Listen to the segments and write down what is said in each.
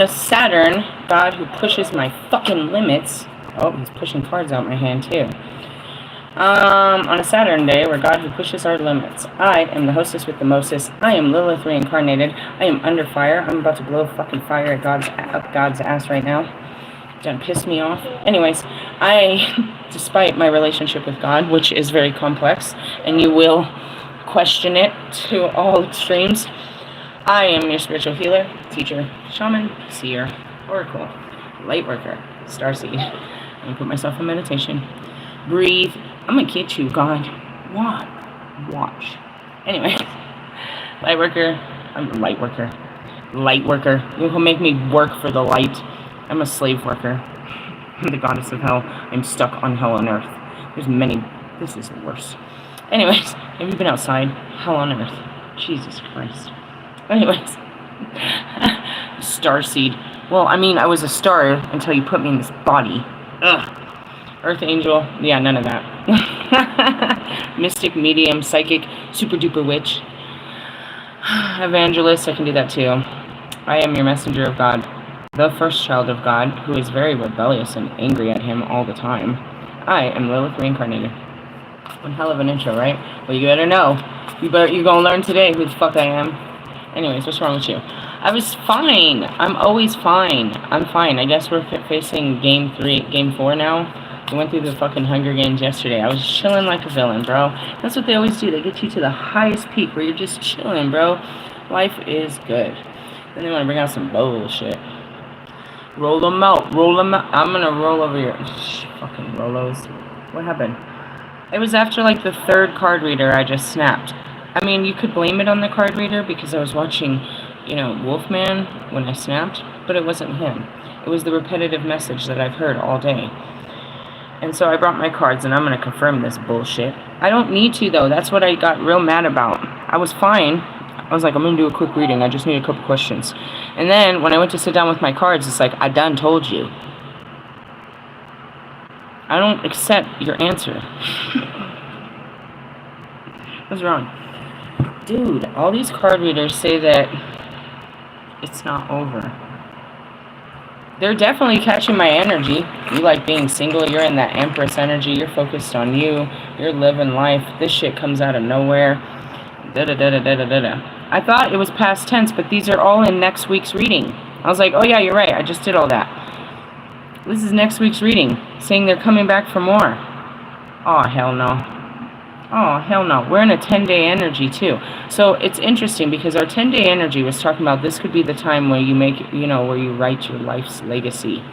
The Saturn, God who pushes my fucking limits. Oh, he's pushing cards out my hand too. On a Saturn day, where God who pushes our limits. I am the hostess with the mostest. I am Lilith reincarnated. I am under fire. I'm about to blow fucking fire at God's ass right now. Don't piss me off. Anyways, despite my relationship with God, which is very complex, and you will question it to all extremes, I am your spiritual healer, teacher, shaman, seer, oracle, light worker, starseed. I'm gonna put myself in meditation. Breathe. I'm gonna get you, God. Watch. Anyway, light worker. I'm a light worker. Light worker. You will make me work for the light. I'm a slave worker. I'm the goddess of hell. I'm stuck on hell on earth. There's many. This is worse. Anyways, have you been outside? Hell on earth. Jesus Christ. Anyways, Starseed. Well, I mean, I was a star until you put me in this body. Ugh. Earth angel. Yeah, none of that. Mystic, medium, psychic, super duper witch. Evangelist. I can do that too. I am your messenger of God. The first child of God, who is very rebellious and angry at him all the time. I am Lilith reincarnated. One hell of an intro, right? Well, you better know. You're gonna learn today who the fuck I am. Anyways, what's wrong with you? I was fine. I'm always fine. I'm fine. I guess we're facing game 4 now. We went through the fucking Hunger Games yesterday. I was chilling like a villain, bro. That's what they always do. They get you to the highest peak where you're just chilling, bro. Life is good. Then they want to bring out some bullshit. Roll them out. I'm gonna roll over your fucking Rolos. What happened? It was after like the 3rd card reader I just snapped. I mean, you could blame it on the card reader because I was watching, Wolfman when I snapped, but it wasn't him. It was the repetitive message that I've heard all day. And so I brought my cards, and I'm going to confirm this bullshit. I don't need to, though. That's what I got real mad about. I was fine. I was like, I'm going to do a quick reading. I just need a couple questions. And then when I went to sit down with my cards, it's like, I done told you. I don't accept your answer. What's wrong? Dude, all these card readers say that it's not over. They're definitely catching my energy. You like being single, you're in that Empress energy, you're focused on you, you're living life, this shit comes out of nowhere. I thought it was past tense, but these are all in next week's reading. I was like, oh yeah, you're right, I just did all that. This is next week's reading, saying they're coming back for more. Oh, hell no. Oh, hell no. We're in a 10-day energy, too. So it's interesting because our 10-day energy was talking about this could be the time where you make, where you write your life's legacy.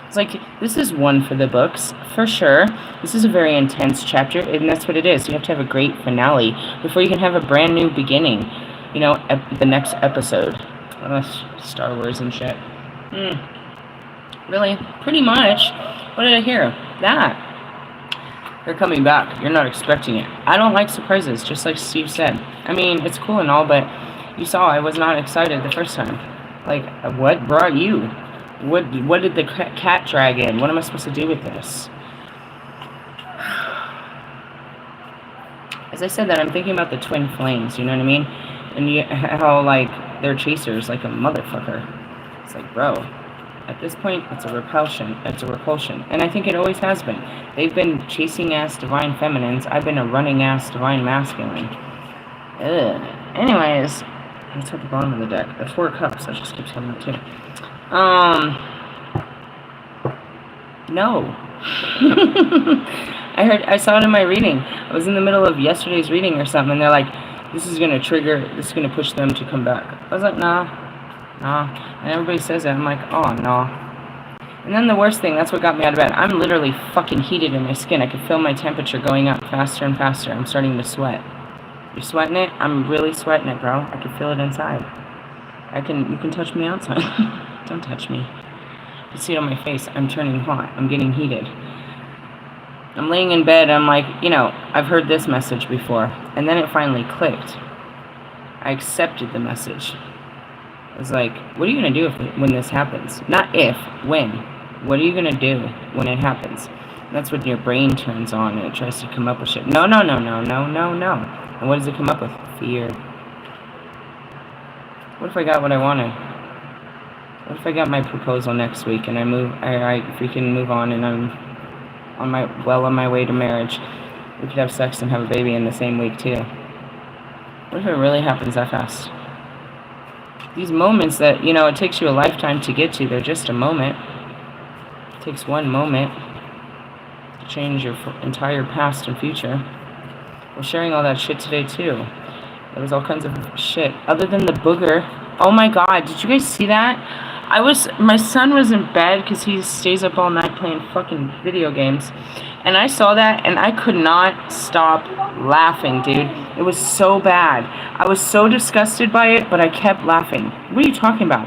It's like, this is one for the books, for sure. This is a very intense chapter, and that's what it is. You have to have a great finale before you can have a brand new beginning, the next episode. Star Wars and shit. Really? Pretty much. What did I hear? That. They're coming back. You're not expecting it. I don't like surprises, just like Steve said. I mean, it's cool and all, but you saw I was not excited the first time. Like, what brought you? What did the cat drag in? What am I supposed to do with this? As I said that, I'm thinking about the twin flames, you know what I mean? And how, like, they're chasers like a motherfucker. It's like, bro, at this point, it's a repulsion. And I think it always has been. They've been chasing-ass divine feminines. I've been a running-ass divine masculine. Ugh. Anyways, let's hit the bottom of the deck. The 4 cups. That just keeps coming up, too. No. I saw it in my reading. I was in the middle of yesterday's reading or something, and they're like, this is going to push them to come back. I was like, nah. And everybody says that. I'm like, oh, no. And then the worst thing, that's what got me out of bed. I'm literally fucking heated in my skin. I could feel my temperature going up faster and faster. I'm starting to sweat. You're sweating it? I'm really sweating it, bro. I can feel it inside. You can touch me outside. Don't touch me. You see it on my face. I'm turning hot. I'm getting heated. I'm laying in bed. I'm like, I've heard this message before. And then it finally clicked. I accepted the message. I was like, what are you going to do when this happens? Not if, when. What are you going to do when it happens? And that's when your brain turns on and it tries to come up with shit. No. And what does it come up with? Fear. What if I got what I wanted? What if I got my proposal next week and I freaking move on and I'm on my way to marriage? We could have sex and have a baby in the same week too. What if it really happens that fast? These moments that, you know, it takes you a lifetime to get to, they're just a moment. It takes one moment to change your entire past and future. We're sharing all that shit today too. There was all kinds of shit. Other than the booger. Oh my god, did you guys see that? My son was in bed because he stays up all night playing fucking video games. And I saw that and I could not stop laughing, dude. It was so bad. I was so disgusted by it, but I kept laughing. What are you talking about?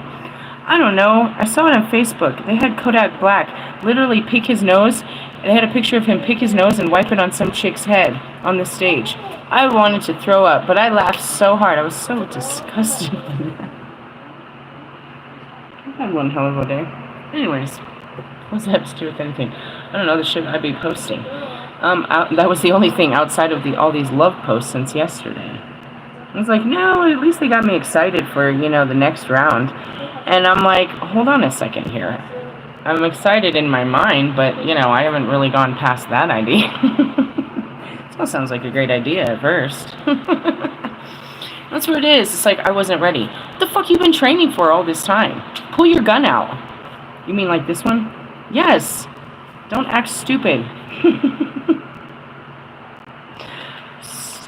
I don't know. I saw it on Facebook. They had Kodak Black literally pick his nose. They had a picture of him pick his nose and wipe it on some chick's head on the stage. I wanted to throw up, but I laughed so hard. I was so disgusted by that. I had one hell of a day. Anyways, what's that have to do with anything? I don't know, the shit I'd be posting. That was the only thing outside of all these love posts since yesterday. I was like, no, at least they got me excited for, you know, the next round. And I'm like, hold on a second here. I'm excited in my mind, but, you know, I haven't really gone past that idea. Still sounds like a great idea at first. That's what it is. It's like, I wasn't ready. What the fuck you been training for all this time? Pull your gun out. You mean like this one? Yes. Don't act stupid.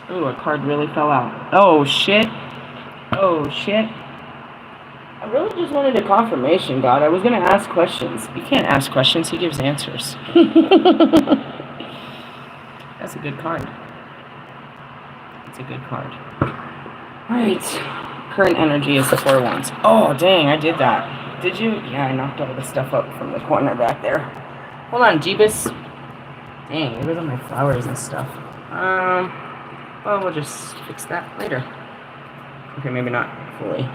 Ooh, a card really fell out. Oh, shit. Oh, shit. I really just wanted a confirmation, God. I was going to ask questions. You can't ask questions. He gives answers. That's a good card. That's a good card. Alright. Current energy is the 4 Wands. Oh, dang, I did that. Did you? Yeah, I knocked all the stuff up from the corner back there. Hold on, Jeebus. Dang, get rid of my flowers and stuff. Well, we'll just fix that later. Okay, maybe not fully.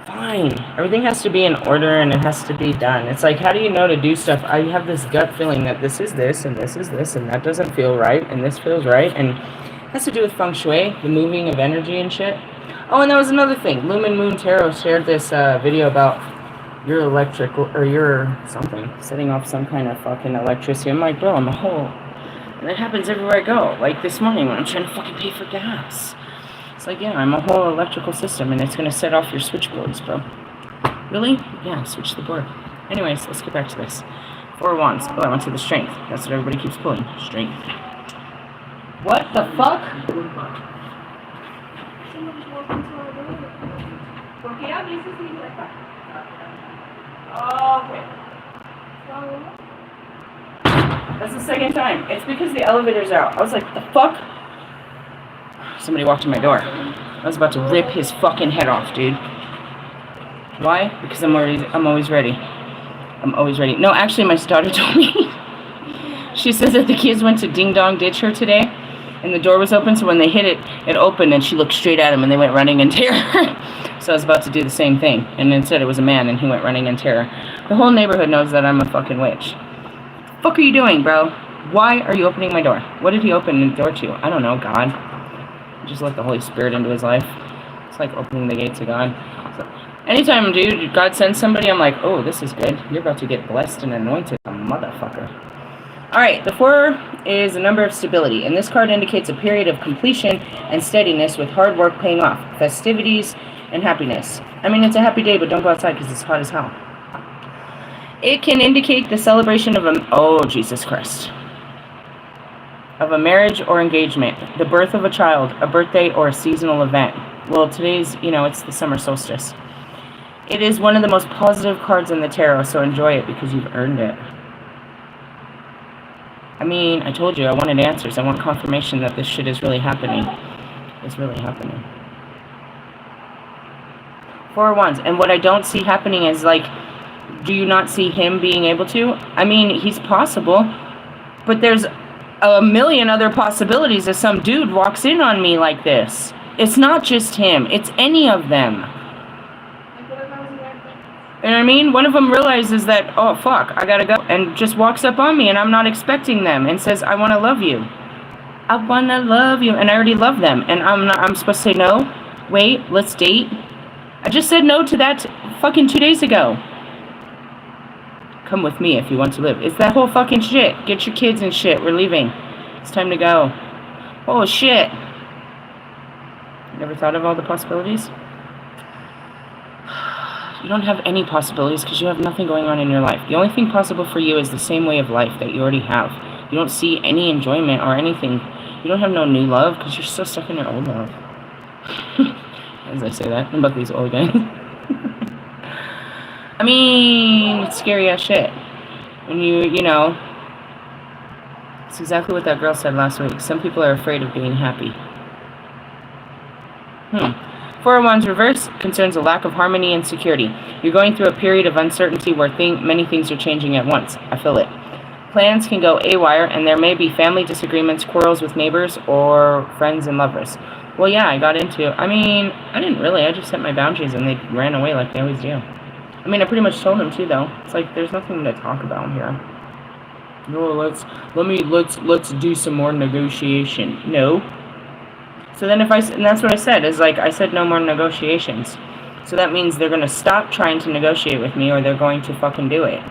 Fine. Everything has to be in order and it has to be done. It's like, how do you know to do stuff? I have this gut feeling that this is this and this is this and that doesn't feel right and this feels right. And it has to do with feng shui, the moving of energy and shit. Oh, and that was another thing. Lumen Moon Tarot shared this video about your electric or your something, setting off some kind of fucking electricity. I'm like, bro, I'm a whole... And it happens everywhere I go. Like this morning when I'm trying to fucking pay for gas. It's like, yeah, I'm a whole electrical system and it's going to set off your switchboards, bro. Really? Yeah, switch the board. Anyways, let's get back to this. 4 Wands. Oh, I went to the Strength. That's what everybody keeps pulling. Strength. What the fuck? Okay. That's the second time. It's because the elevator's out. I was like, what the fuck? Somebody walked in my door. I was about to rip his fucking head off, dude. Why? Because I'm always ready. I'm always ready. No, actually, my daughter told me. She says that the kids went to Ding Dong Ditch her today, and the door was open, so when they hit it, it opened, and she looked straight at him, and they went running in terror. So I was about to do the same thing, and instead it was a man, and he went running in terror. The whole neighborhood knows that I'm a fucking witch. What the fuck are you doing, bro? Why are you opening my door? What did he open the door to? I don't know, God. Just let the Holy Spirit into his life. It's like opening the gates of God. So, anytime, dude, God sends somebody, I'm like, oh, this is good. You're about to get blessed and anointed, a motherfucker. Alright, the 4 is a number of stability, and this card indicates a period of completion and steadiness with hard work paying off, festivities, and happiness. I mean, it's a happy day, but don't go outside because it's hot as hell. It can indicate the celebration of oh, Jesus Christ. Of a marriage or engagement, the birth of a child, a birthday, or a seasonal event. Well, today's, you know, it's the summer solstice. It is one of the most positive cards in the tarot, so enjoy it because you've earned it. I mean, I told you, I wanted answers. I want confirmation that this shit is really happening. It's really happening. 4 Wands. And what I don't see happening is, like, do you not see him being able to? I mean, he's possible, but there's a million other possibilities if some dude walks in on me like this. It's not just him. It's any of them. You know what I mean? One of them realizes that, oh, fuck, I gotta go, and just walks up on me, and I'm not expecting them, and says, I want to love you. I want to love you, and I already love them, and I'm supposed to say no? Wait, let's date? I just said no to that fucking 2 days ago. Come with me if you want to live. It's that whole fucking shit. Get your kids and shit. We're leaving. It's time to go. Oh, shit. Never thought of all the possibilities? You don't have any possibilities because you have nothing going on in your life. The only thing possible for you is the same way of life that you already have. You don't see any enjoyment or anything. You don't have no new love because you're so stuck in your old love. As I say that about these old guys. I mean, it's scary as shit. When you know, it's exactly what that girl said last week. Some people are afraid of being happy. 4 of Wands reverse concerns a lack of harmony and security. You're going through a period of uncertainty where many things are changing at once. I feel it. Plans can go awry, and there may be family disagreements, quarrels with neighbors, or friends and lovers. Well, yeah, I got into... I mean, I didn't really. I just set my boundaries, and they ran away like they always do. I mean, I pretty much told them too, though. It's like there's nothing to talk about here. No, let's do some more negotiation. No. So then and that's what I said, is like, I said no more negotiations. So that means they're going to stop trying to negotiate with me, or they're going to fucking do it.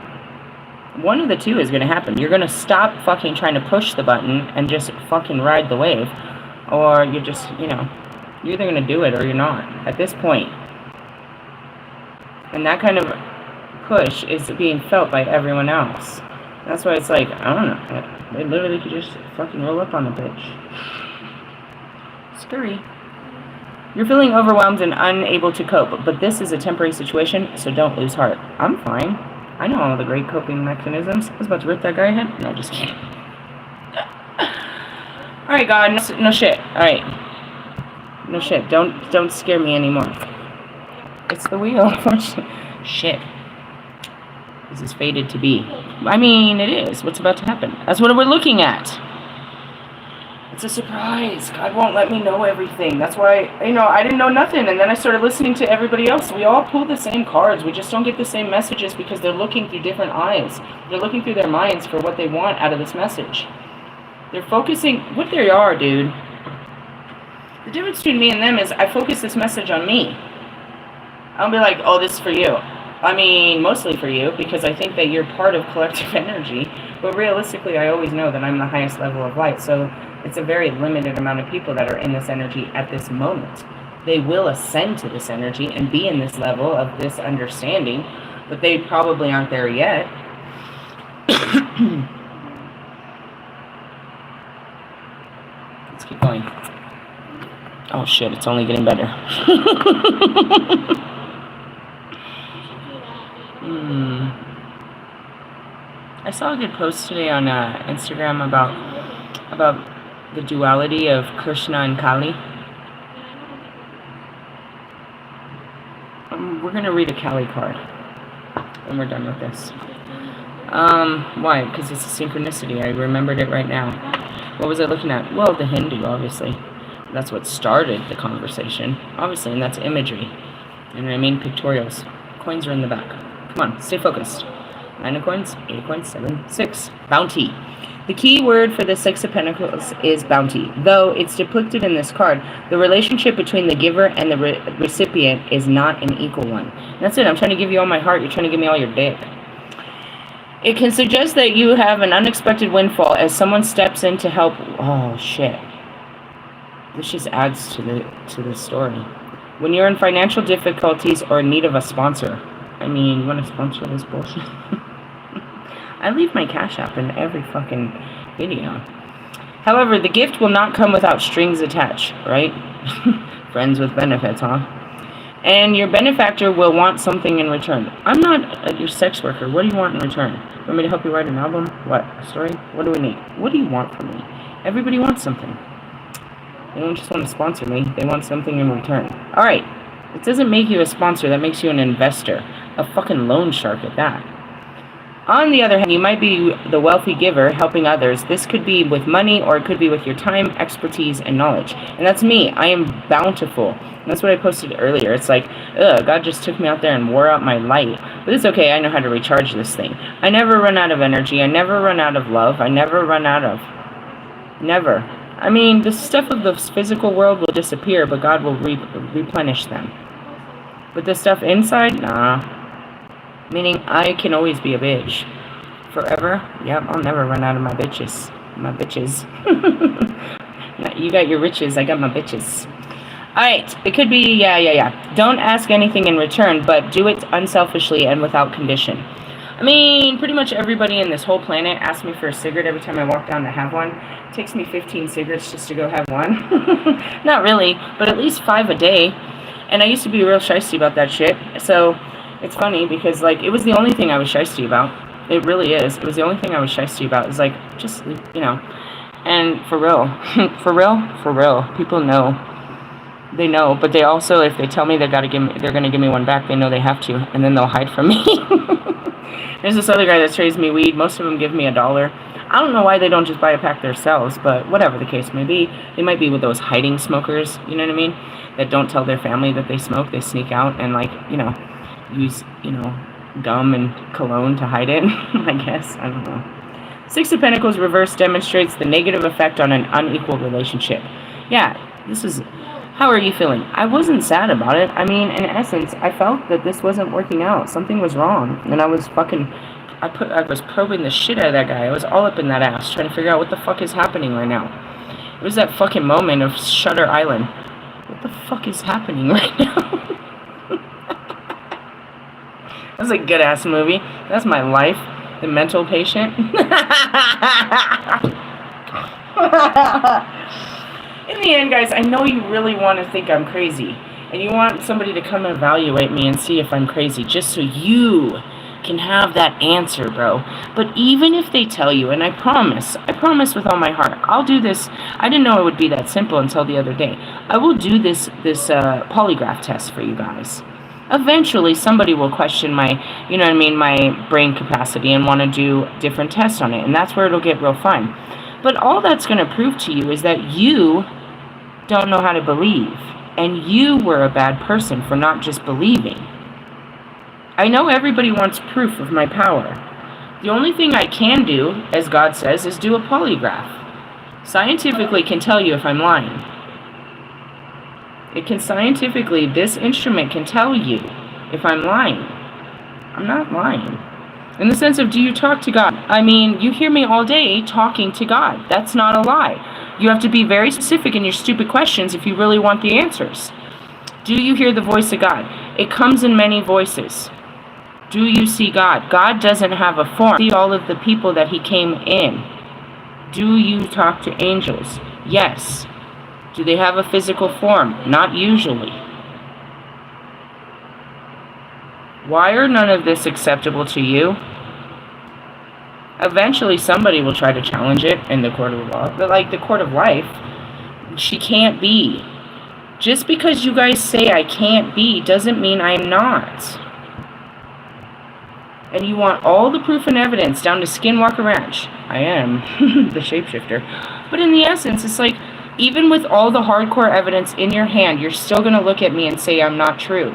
One of the two is going to happen. You're going to stop fucking trying to push the button and just fucking ride the wave. Or you're just, you know, you're either going to do it or you're not. At this point. And that kind of push is being felt by everyone else. That's why it's like, I don't know. They literally could just fucking roll up on the bitch. Scary. You're feeling overwhelmed and unable to cope, but this is a temporary situation, so don't lose heart. I'm fine. I know all the great coping mechanisms. I was about to rip that guy ahead. No, just kidding. Alright, God, no shit. Alright. No shit. Don't scare me anymore. It's the wheel. Shit. This is fated to be. I mean, it is. What's about to happen? That's what we're looking at. It's a surprise. God won't let me know everything. That's why, you know, I didn't know nothing. And then I started listening to everybody else. We all pull the same cards. We just don't get the same messages because they're looking through different eyes. They're looking through their minds for what they want out of this message. They're focusing, what they are, dude. The difference between me and them is I focus this message on me. I'll be like, oh, this is for you. I mean, mostly for you, because I think that you're part of collective energy. But realistically, I always know that I'm the highest level of light. So it's a very limited amount of people that are in this energy at this moment. They will ascend to this energy and be in this level of this understanding, but they probably aren't there yet. Let's keep going. Oh shit, it's only getting better. I saw a good post today on Instagram about the duality of Krishna and Kali. We're going to read a Kali card when we're done with this. Why? Because it's a synchronicity. I remembered it right now. What was I looking at? Well, the Hindu, obviously. That's what started the conversation, obviously, and that's imagery. You know what I mean? Pictorials. Coins are in the back. Come on, stay focused. 9 of coins, 8 of coins, 7, 6. Bounty. The key word for the Six of Pentacles is bounty. Though it's depicted in this card, the relationship between the giver and the recipient is not an equal one. And that's it. I'm trying to give you all my heart. You're trying to give me all your dick. It can suggest that you have an unexpected windfall as someone steps in to help. Oh, shit. This just adds to the story. When you're in financial difficulties or in need of a sponsor. I mean, you want to sponsor this bullshit? I leave my Cash App in every fucking video. However, the gift will not come without strings attached, right? Friends with benefits, huh? And your benefactor will want something in return. I'm not your sex worker. What do you want in return? You want me to help you write an album? What? A story? What do we need? What do you want from me? Everybody wants something. They don't just want to sponsor me. They want something in return. Alright. It doesn't make you a sponsor. That makes you an investor. A fucking loan shark at that. On the other hand, you might be the wealthy giver helping others. This could be with money or it could be with your time, expertise, and knowledge. And that's me. I am bountiful. And that's what I posted earlier. It's like, ugh, God just took me out there and wore out my light. But it's okay. I know how to recharge this thing. I never run out of energy. I never run out of love. I never run out of... Never. I mean, the stuff of the physical world will disappear, but God will replenish them. But the stuff inside, nah. Meaning I can always be a bitch. Forever? Yep, I'll never run out of my bitches. My bitches. You got your riches, I got my bitches. Alright, it could be, yeah. Don't ask anything in return, but do it unselfishly and without condition. I mean, pretty much everybody in this whole planet asks me for a cigarette every time I walk down to have one. It takes me 15 cigarettes just to go have one. Not really, but at least 5 a day. And I used to be real shysty about that shit. So, it's funny because, like, it was the only thing I was shysty about. It really is. It was the only thing I was shysty about. It's like, just, you know. And for real. For real. People know. They know, but they also, if they tell me they're gonna give me one back, they know they have to, and then they'll hide from me. There's this other guy that trades me weed. Most of them give me $1. I don't know why they don't just buy a pack themselves, but whatever the case may be, they might be with those hiding smokers, you know what I mean? That don't tell their family that they smoke. They sneak out and, like, you know, use, you know, gum and cologne to hide it, I guess. I don't know. 6 of Pentacles reverse demonstrates the negative effect on an unequal relationship. Yeah, this is... How are you feeling? I wasn't sad about it. I mean, in essence, I felt that this wasn't working out. Something was wrong. And I was fucking... I was probing the shit out of that guy. I was all up in that ass, trying to figure out what the fuck is happening right now. It was that fucking moment of Shutter Island. What the fuck is happening right now? That's a good-ass movie. That's my life. The mental patient. In the end, guys, I know you really want to think I'm crazy. And you want somebody to come and evaluate me and see if I'm crazy. Just so you can have that answer, bro. But even if they tell you, and I promise with all my heart, I'll do this. I didn't know it would be that simple until the other day. I will do this polygraph test for you guys. Eventually, somebody will question my, you know what I mean, my brain capacity and want to do different tests on it. And that's where it'll get real fun. But all that's going to prove to you is that you don't know how to believe. And you were a bad person for not just believing. I know everybody wants proof of my power. The only thing I can do, as God says, is do a polygraph. Scientifically can tell you if I'm lying. It can scientifically, this instrument can tell you if I'm lying. I'm not lying. In the sense of, do you talk to God? I mean, you hear me all day talking to God. That's not a lie. You have to be very specific in your stupid questions if you really want the answers. Do you hear the voice of God? It comes in many voices. Do you see God? God doesn't have a form. See all of the people that he came in. Do you talk to angels? Yes. Do they have a physical form? Not usually. Why are none of this acceptable to you? Eventually somebody will try to challenge it in the court of law. But like the court of life, she can't be. Just because you guys say I can't be doesn't mean I'm not. And you want all the proof and evidence down to Skinwalker Ranch. I am the shapeshifter. But in the essence, it's like, even with all the hardcore evidence in your hand, you're still going to look at me and say I'm not true.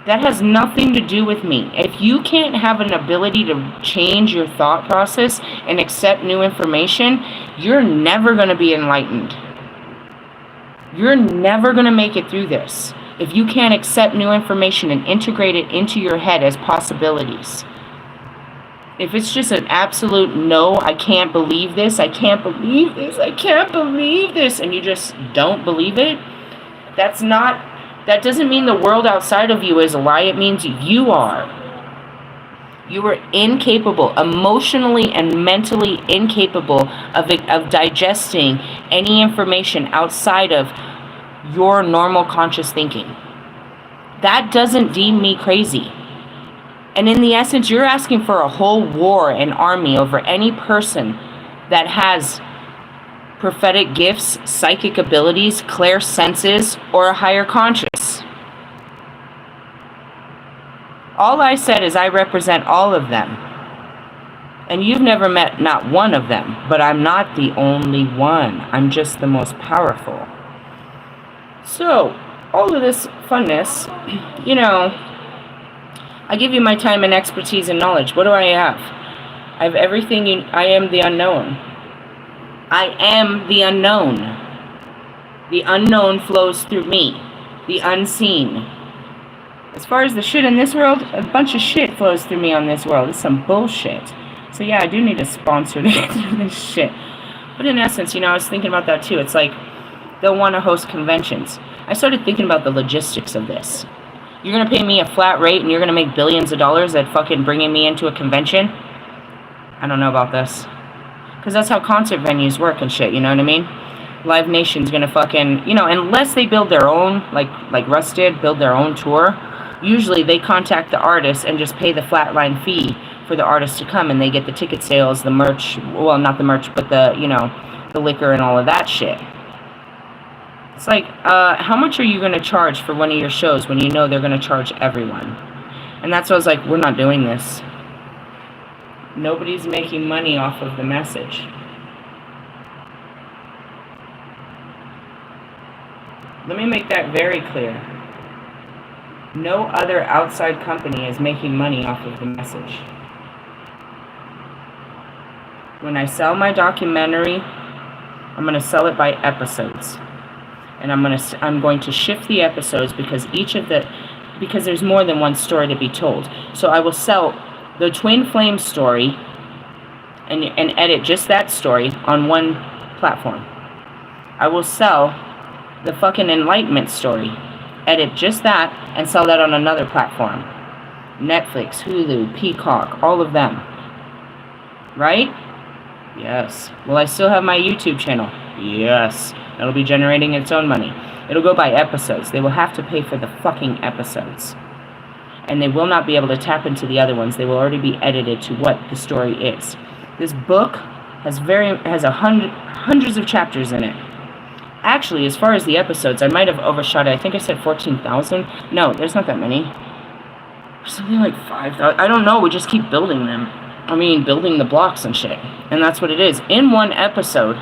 That has nothing to do with me. If you can't have an ability to change your thought process and accept new information, you're never going to be enlightened. You're never going to make it through this if you can't accept new information and integrate it into your head as possibilities. If it's just an absolute no, I can't believe this, I can't believe this, I can't believe this, and you just don't believe it, that doesn't mean the world outside of you is a lie. It means you are. You are incapable, emotionally and mentally incapable of digesting any information outside of your normal conscious thinking. That doesn't deem me crazy. And in the essence, you're asking for a whole war and army over any person that has prophetic gifts, psychic abilities, clairsenses, or a higher conscious. All I said is I represent all of them. And you've never met not one of them, but I'm not the only one. I'm just the most powerful. So, all of this funness, you know, I give you my time and expertise and knowledge. What do I have? I have everything. I am the unknown. I am the unknown. The unknown flows through me. The unseen. As far as the shit in this world, a bunch of shit flows through me on this world. It's some bullshit. So yeah, I do need a sponsor to get through this shit. But in essence, you know, I was thinking about that too. It's like, they'll want to host conventions. I started thinking about the logistics of this. You're going to pay me a flat rate and you're going to make billions of dollars at fucking bringing me into a convention? I don't know about this. Because that's how concert venues work and shit, you know what I mean? Live Nation's going to fucking, you know, unless they build their own, like Russ did, build their own tour, usually they contact the artist and just pay the flatline fee for the artist to come, and they get the ticket sales, the merch, well, not the merch, but the, you know, the liquor and all of that shit. It's like, how much are you going to charge for one of your shows when you know they're going to charge everyone? And that's why I was like, we're not doing this. Nobody's making money off of the message. Let me make that very clear. No other outside company is making money off of the message. When I sell my documentary, I'm going to sell it by episodes. And I'm going to shift the episodes because because there's more than one story to be told. So I will sell the Twin Flame story and edit just that story on one platform. I will sell the fucking Enlightenment story, edit just that, and sell that on another platform. Netflix, Hulu, Peacock, all of them. Right? Yes. Will I still have my YouTube channel? Yes. It'll be generating its own money. It'll go by episodes. They will have to pay for the fucking episodes. And they will not be able to tap into the other ones. They will already be edited to what the story is. This book has hundreds of chapters in it. Actually, as far as the episodes, I might have overshot it. I think I said 14,000. No, there's not that many. Something like 5,000. I don't know. We just keep building them. I mean, building the blocks and shit. And that's what it is. In one episode,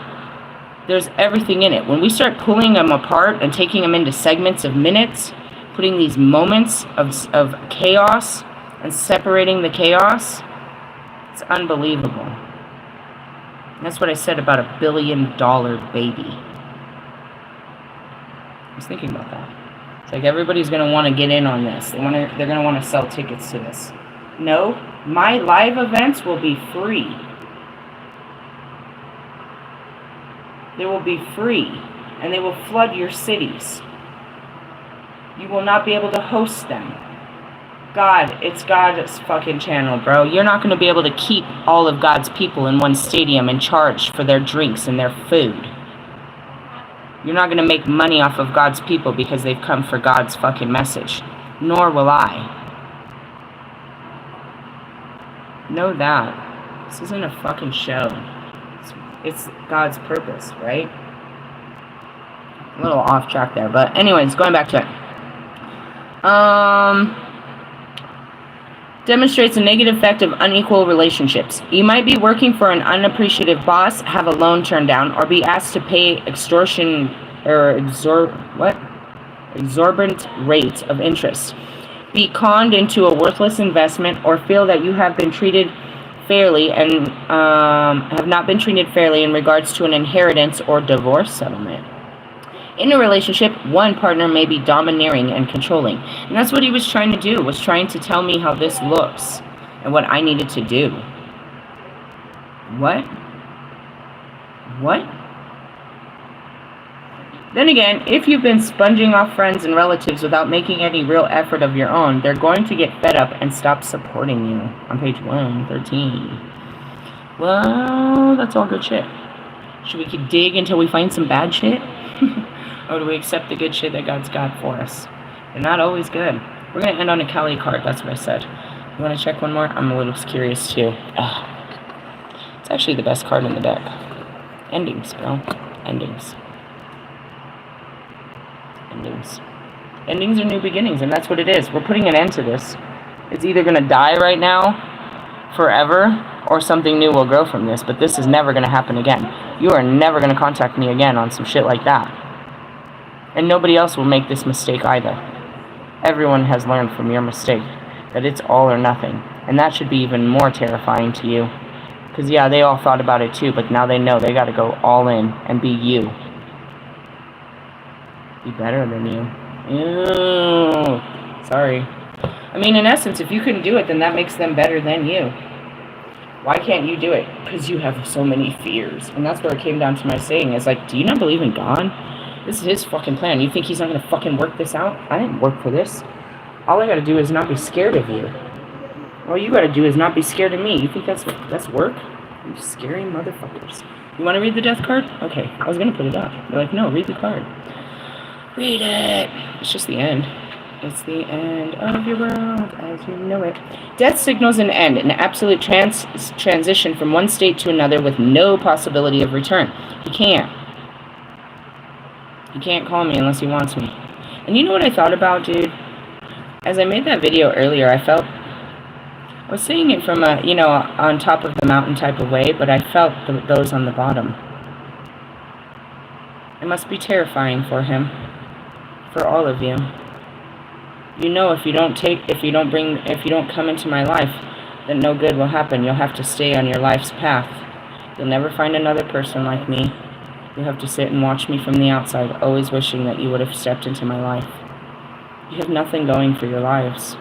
there's everything in it. When we start pulling them apart and taking them into segments of minutes, putting these moments of chaos and separating the chaos, it's unbelievable. And that's what I said about $1 billion baby. I was thinking about that. It's like everybody's going to want to get in on this. They're going to want to sell tickets to this. No, my live events will be free. They will be free, and they will flood your cities. You will not be able to host them. God, it's God's fucking channel, bro. You're not going to be able to keep all of God's people in one stadium and charge for their drinks and their food. You're not going to make money off of God's people because they've come for God's fucking message. Nor will I. Know that. This isn't a fucking show. It's God's purpose, right? A little off track there, but anyways, going back to it. Demonstrates a negative effect of unequal relationships. You might be working for an unappreciative boss, have a loan turned down, or be asked to pay extortionate exorbitant rates of interest. Be conned into a worthless investment, or feel that you have been treated fairly and have not been treated fairly in regards to an inheritance or divorce settlement. In a relationship, one partner may be domineering and controlling. And that's what he was trying to do, was trying to tell me how this looks and what I needed to do. What? What? Then again, if you've been sponging off friends and relatives without making any real effort of your own, they're going to get fed up and stop supporting you. On page 113. Well, that's all good shit. Should we dig until we find some bad shit? Or do we accept the good shit that God's got for us? They're not always good. We're going to end on a Kali card. That's what I said. You want to check one more? I'm a little curious too. It's actually the best card in the deck. Endings, bro. Endings. Endings. Endings are new beginnings, and that's what it is. We're putting an end to this. It's either going to die right now, forever, or something new will grow from this, but this is never going to happen again. You are never going to contact me again on some shit like that. And nobody else will make this mistake either. Everyone has learned from your mistake that it's all or nothing. And that should be even more terrifying to you. Because yeah, they all thought about it too, but now they know they got to go all in and be you. Be better than you. Ew. Sorry. I mean, in essence, if you couldn't do it, then that makes them better than you. Why can't you do it? Because you have so many fears. And that's where it came down to my saying. It's like, do you not believe in God? This is his fucking plan. You think he's not going to fucking work this out? I didn't work for this. All I got to do is not be scared of you. All you got to do is not be scared of me. You think that's work? You scary motherfuckers. You want to read the death card? Okay, I was going to put it up. They're like, no, read the card. Read it. It's just the end. It's the end of your world as you know it. Death signals an end, an absolute transition from one state to another with no possibility of return. He can't. He can't call me unless he wants me. And you know what I thought about, dude? As I made that video earlier, I was saying it from a, on top of the mountain type of way, but I felt those on the bottom. It must be terrifying for him, for all of you. You know, if you don't come into my life, then no good will happen. You'll have to stay on your life's path. You'll never find another person like me. You'll have to sit and watch me from the outside, always wishing that you would have stepped into my life. You have nothing going for your lives.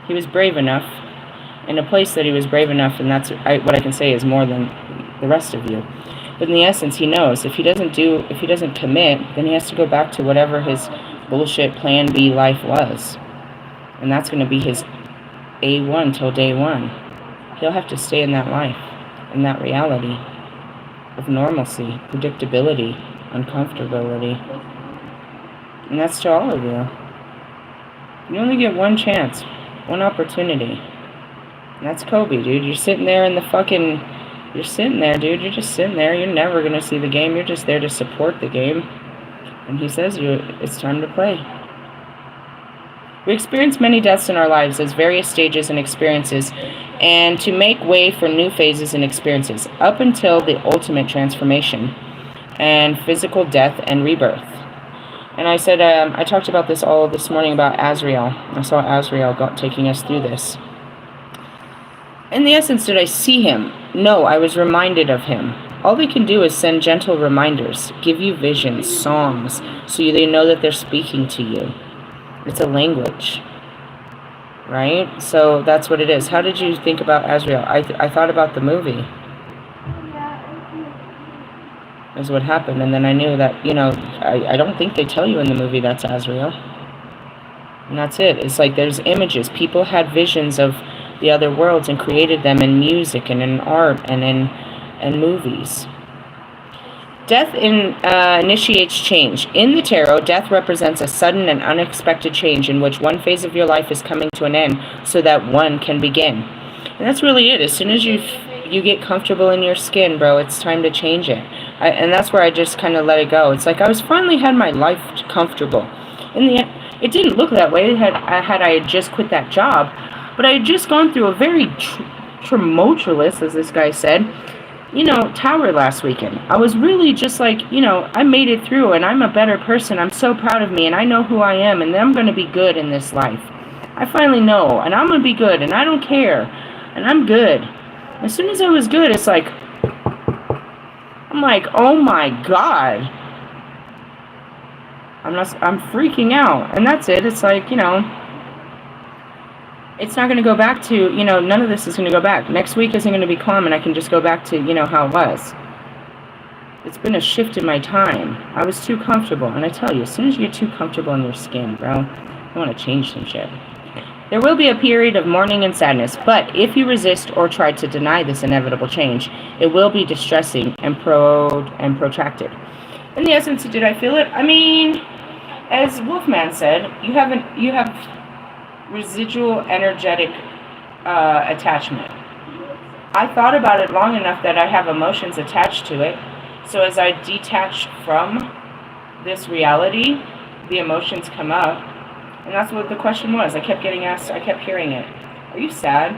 He was brave enough, in a place that he was brave enough, and that's what I can say is more than the rest of you. But in the essence, he knows if he doesn't commit, then he has to go back to whatever his bullshit plan B life was. And that's going to be his A1 till day one. He'll have to stay in that life, in that reality of normalcy, predictability, uncomfortability. And that's to all of you. You only get one chance, one opportunity. And that's Kobe, dude. You're sitting there in the fucking... You're sitting there, dude. You're just sitting there. You're never going to see the game. You're just there to support the game. And he says it's time to play. We experience many deaths in our lives as various stages and experiences, and to make way for new phases and experiences, up until the ultimate transformation and physical death and rebirth. And I said, I talked about this all this morning about Azrael. I saw Azrael taking us through this. In the essence, did I see him? No, I was reminded of him. All they can do is send gentle reminders, give you visions, songs, so they know that they're speaking to you. It's a language, right? So that's what it is. How did you think about Azrael? I thought about the movie. Is what happened, and then I knew that, I don't think they tell you in the movie that's Azrael. And that's it. It's like there's images. People had visions of the other worlds and created them in music and in art and in movies. Death initiates change. In the tarot, death represents a sudden and unexpected change in which one phase of your life is coming to an end so that one can begin. And that's really it. As soon as you get comfortable in your skin, bro, it's time to change it. And that's where I just kind of let it go. It's like I was finally had my life comfortable. In the end, it didn't look that way had I just quit that job. But I had just gone through a very tumultuous, as this guy said, tower last weekend. I was really just like, I made it through, and I'm a better person. I'm so proud of me, and I know who I am, and I'm going to be good in this life. I finally know, and I'm going to be good, and I don't care, and I'm good. As soon as I was good, it's like, I'm like, oh my God. I'm freaking out, and that's it. It's like, it's not going to go back to, none of this is going to go back. Next week isn't going to be calm, and I can just go back to, how it was. It's been a shift in my time. I was too comfortable, and I tell you, as soon as you get too comfortable in your skin, bro, you want to change some shit. There will be a period of mourning and sadness, but if you resist or try to deny this inevitable change, it will be distressing and protracted. In the essence, did I feel it? I mean, as Wolfman said, you have residual energetic attachment. I thought about it long enough that I have emotions attached to it. So as I detach from this reality, the emotions come up. And that's what the question was. I kept getting asked, I kept hearing it. Are you sad?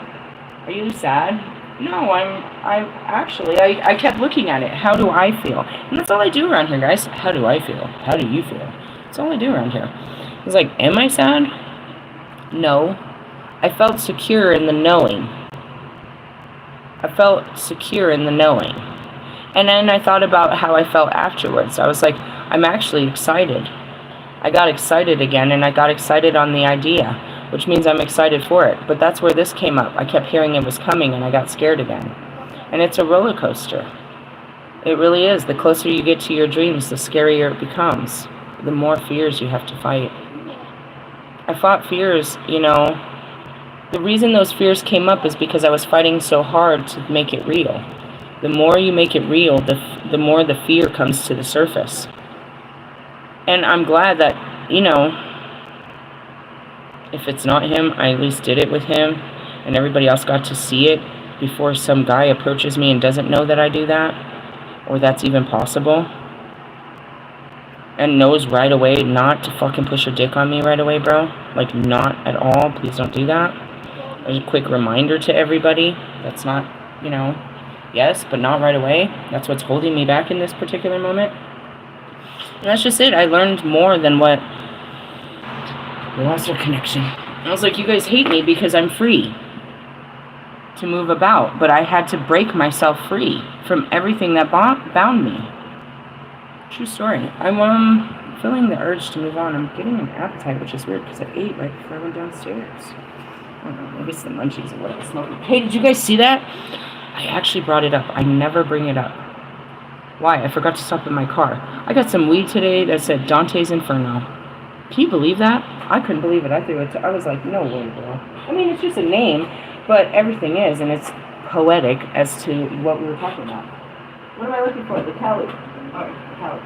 Are you sad? No, I kept looking at it. How do I feel? And that's all I do around here, guys. How do I feel? How do you feel? That's all I do around here. It's like, am I sad? No. I felt secure in the knowing. I felt secure in the knowing. And then I thought about how I felt afterwards. I was like, I'm actually excited. I got excited again, and I got excited on the idea, which means I'm excited for it. But that's where this came up. I kept hearing it was coming, and I got scared again. And it's a roller coaster. It really is. The closer you get to your dreams, the scarier it becomes. The more fears you have to fight. I fought fears, you know. The reason those fears came up is because I was fighting so hard to make it real. The more you make it real, the more the fear comes to the surface. And I'm glad that, you know, if it's not him, I at least did it with him, and everybody else got to see it before some guy approaches me and doesn't know that I do that, or that's even possible, and knows right away not to fucking push a dick on me right away, bro. Like, not at all. Please don't do that. There's a quick reminder to everybody. That's not, you know, yes, but not right away. That's what's holding me back in this particular moment. And that's just it. I learned more than what... We lost our connection. I was like, you guys hate me because I'm free to move about. But I had to break myself free from everything that bound me. True story. I'm feeling the urge to move on. I'm getting an appetite, which is weird because I ate right before I went downstairs. I don't know, maybe it's the munchies or what I was smoking. Hey, did you guys see that? I actually brought it up. I never bring it up. Why? I forgot to stop in my car. I got some weed today that said Dante's Inferno. Can you believe that? I couldn't believe it. I threw it. I was like, no way, bro. I mean, it's just a name, but everything is, and it's poetic as to what we were talking about. What am I looking for? The Cali. Oh, the Cali.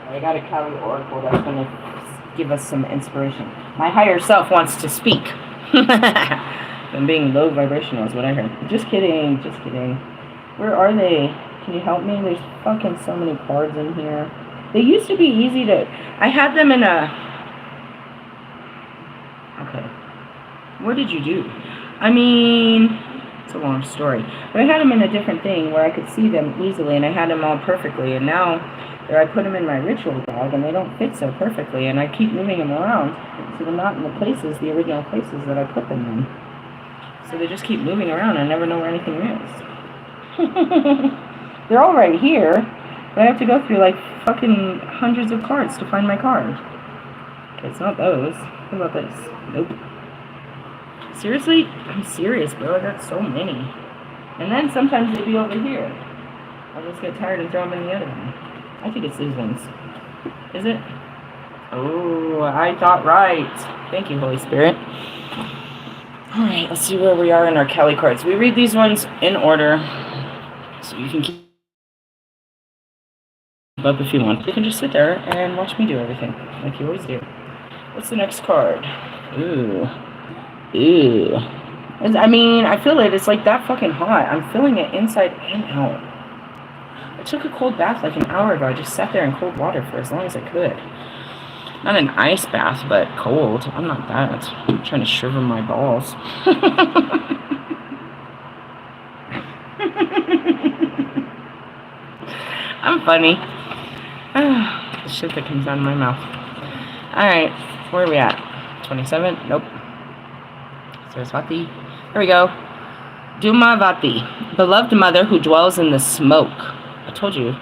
I got a Cali oracle that's going to give us some inspiration. My higher self wants to speak. I'm being low vibrational is what I heard. Just kidding. Just kidding. Where are they? Can you help me? There's fucking so many cards in here. They used to be easy to... I had them in a... Okay. What did you do? I mean... It's a long story. But I had them in a different thing where I could see them easily, and I had them all perfectly. And now, I put them in my ritual bag, and they don't fit so perfectly. And I keep moving them around, so they're not in the places, the original places that I put them in. So they just keep moving around. I never know where anything is. They're all right here, but I have to go through like fucking hundreds of cards to find my card. Okay, it's not those. What about this? Nope. Seriously? I'm serious, bro. I got so many. And then sometimes they'd be over here. I'll just get tired and throw them in the other one. I think it's these ones. Is it? Oh, I thought right. Thank you, Holy Spirit. Alright, let's see where we are in our Kelly cards. We read these ones in order, so you can keep up if you want. You can just sit there and watch me do everything, like you always do. What's the next card? Ooh. Ooh. I mean, I feel it. It's like that fucking hot. I'm feeling it inside and out. I took a cold bath like an hour ago. I just sat there in cold water for as long as I could. Not an ice bath, but cold. I'm not that. I'm trying to shrivel my balls. I'm funny. The shit that comes out of my mouth. Alright, where are we at? 27? Nope. Saraswati. There we go. Dumavati, beloved mother who dwells in the smoke. I told you.